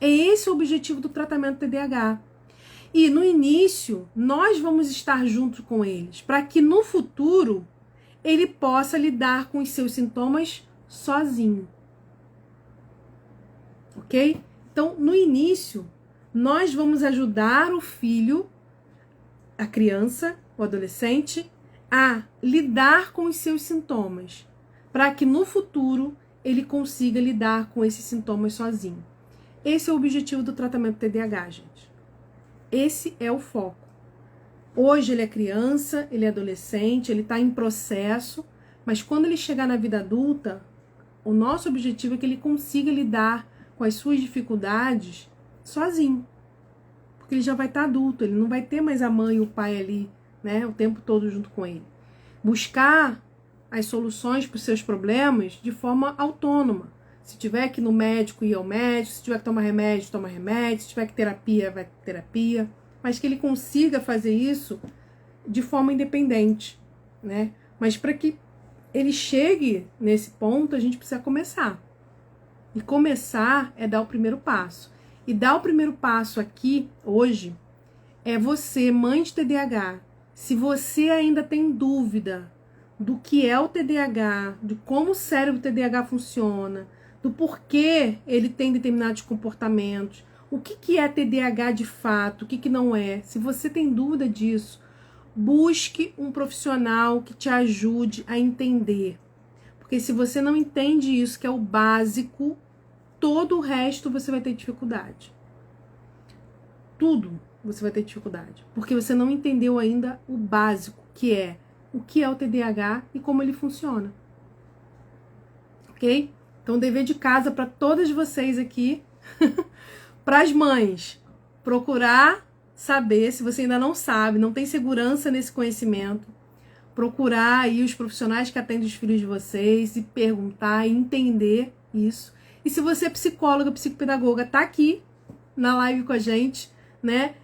Speaker 1: É esse o objetivo do tratamento TDAH. E no início, nós vamos estar junto com eles, para que no futuro ele possa lidar com os seus sintomas sozinho. Ok? Então, no início, nós vamos ajudar o filho, a criança, o adolescente, a lidar com os seus sintomas, para que no futuro ele consiga lidar com esses sintomas sozinho. Esse é o objetivo do tratamento TDAH, gente. Esse é o foco. Hoje ele é criança, ele é adolescente, ele está em processo, mas quando ele chegar na vida adulta, o nosso objetivo é que ele consiga lidar com as suas dificuldades sozinho. Porque ele já vai estar adulto, ele não vai ter mais a mãe e o pai ali, né, o tempo todo junto com ele. Buscar as soluções para os seus problemas de forma autônoma. Se tiver que ir no médico, ir ao médico. Se tiver que tomar remédio, toma remédio. Se tiver que terapia, vai terapia. Mas que ele consiga fazer isso de forma independente, né? Mas para que ele chegue nesse ponto, a gente precisa começar. E começar é dar o primeiro passo. E dar o primeiro passo aqui, hoje, é você, mãe de TDAH, se você ainda tem dúvida do que é o TDAH, de como o cérebro TDAH funciona, do porquê ele tem determinados comportamentos, o que é TDAH de fato, o que não é. Se você tem dúvida disso, busque um profissional que te ajude a entender. Porque se você não entende isso, que é o básico, todo o resto você vai ter dificuldade. Tudo você vai ter dificuldade. Porque você não entendeu ainda o básico, que é o que é o TDAH e como ele funciona. Ok? Então, dever de casa para todas vocês aqui, para as mães, procurar saber, se você ainda não sabe, não tem segurança nesse conhecimento, procurar aí os profissionais que atendem os filhos de vocês e perguntar e entender isso. E se você é psicóloga, psicopedagoga, tá aqui na live com a gente, né?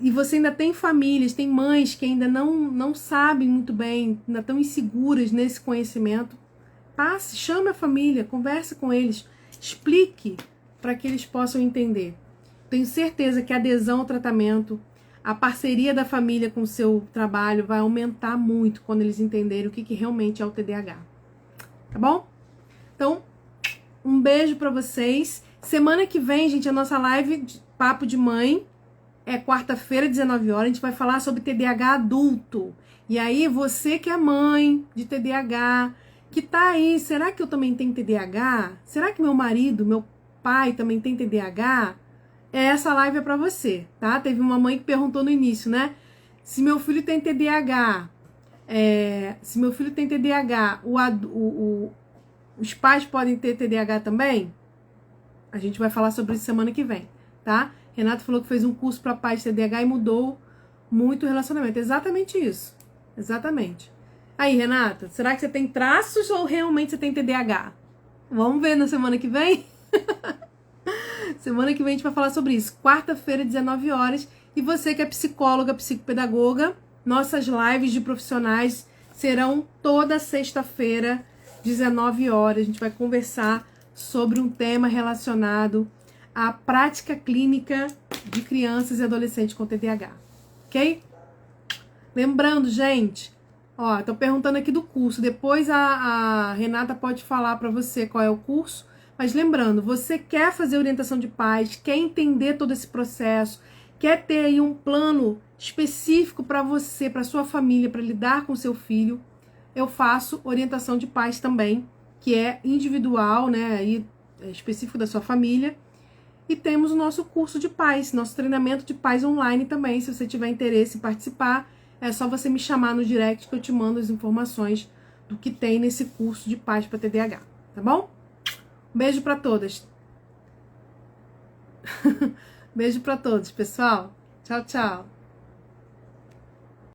Speaker 1: E você ainda tem famílias, tem mães que ainda não sabem muito bem, ainda estão inseguras nesse conhecimento, passe, chame a família, converse com eles, explique para que eles possam entender. Tenho certeza que a adesão ao tratamento, a parceria da família com o seu trabalho vai aumentar muito quando eles entenderem o que realmente é o TDAH. Tá bom? Então, um beijo para vocês. Semana que vem, gente, a nossa live de Papo de Mãe é quarta-feira, 19 horas. A gente vai falar sobre TDAH adulto. E aí, você que é mãe de TDAH, que tá aí, será que eu também tenho TDAH? Será que meu marido, meu pai também tem TDAH? Essa live é pra você, tá? Teve uma mãe que perguntou no início, né? Se meu filho tem TDAH, os pais podem ter TDAH também? A gente vai falar sobre isso semana que vem, tá? Renato falou que fez um curso para pais de TDAH e mudou muito o relacionamento. Exatamente isso. Exatamente. Aí, Renata, será que você tem traços ou realmente você tem TDAH? Vamos ver na semana que vem? Semana que vem a gente vai falar sobre isso. Quarta-feira, 19 horas. E você que é psicóloga, psicopedagoga, nossas lives de profissionais serão toda sexta-feira, 19 horas. A gente vai conversar sobre um tema relacionado à prática clínica de crianças e adolescentes com TDAH. Ok? Lembrando, gente, ó, tô perguntando aqui do curso. Depois a Renata pode falar para você qual é o curso. Mas lembrando, você quer fazer orientação de pais, quer entender todo esse processo, quer ter aí um plano específico para você, para sua família, para lidar com seu filho, eu faço orientação de pais também, que é individual, né, aí é específico da sua família. E temos o nosso curso de pais, nosso treinamento de pais online também. Se você tiver interesse em participar, é só você me chamar no direct que eu te mando as informações do que tem nesse curso de pais para TDAH, tá bom? Beijo para todas. Beijo para todos, pessoal. Tchau, tchau.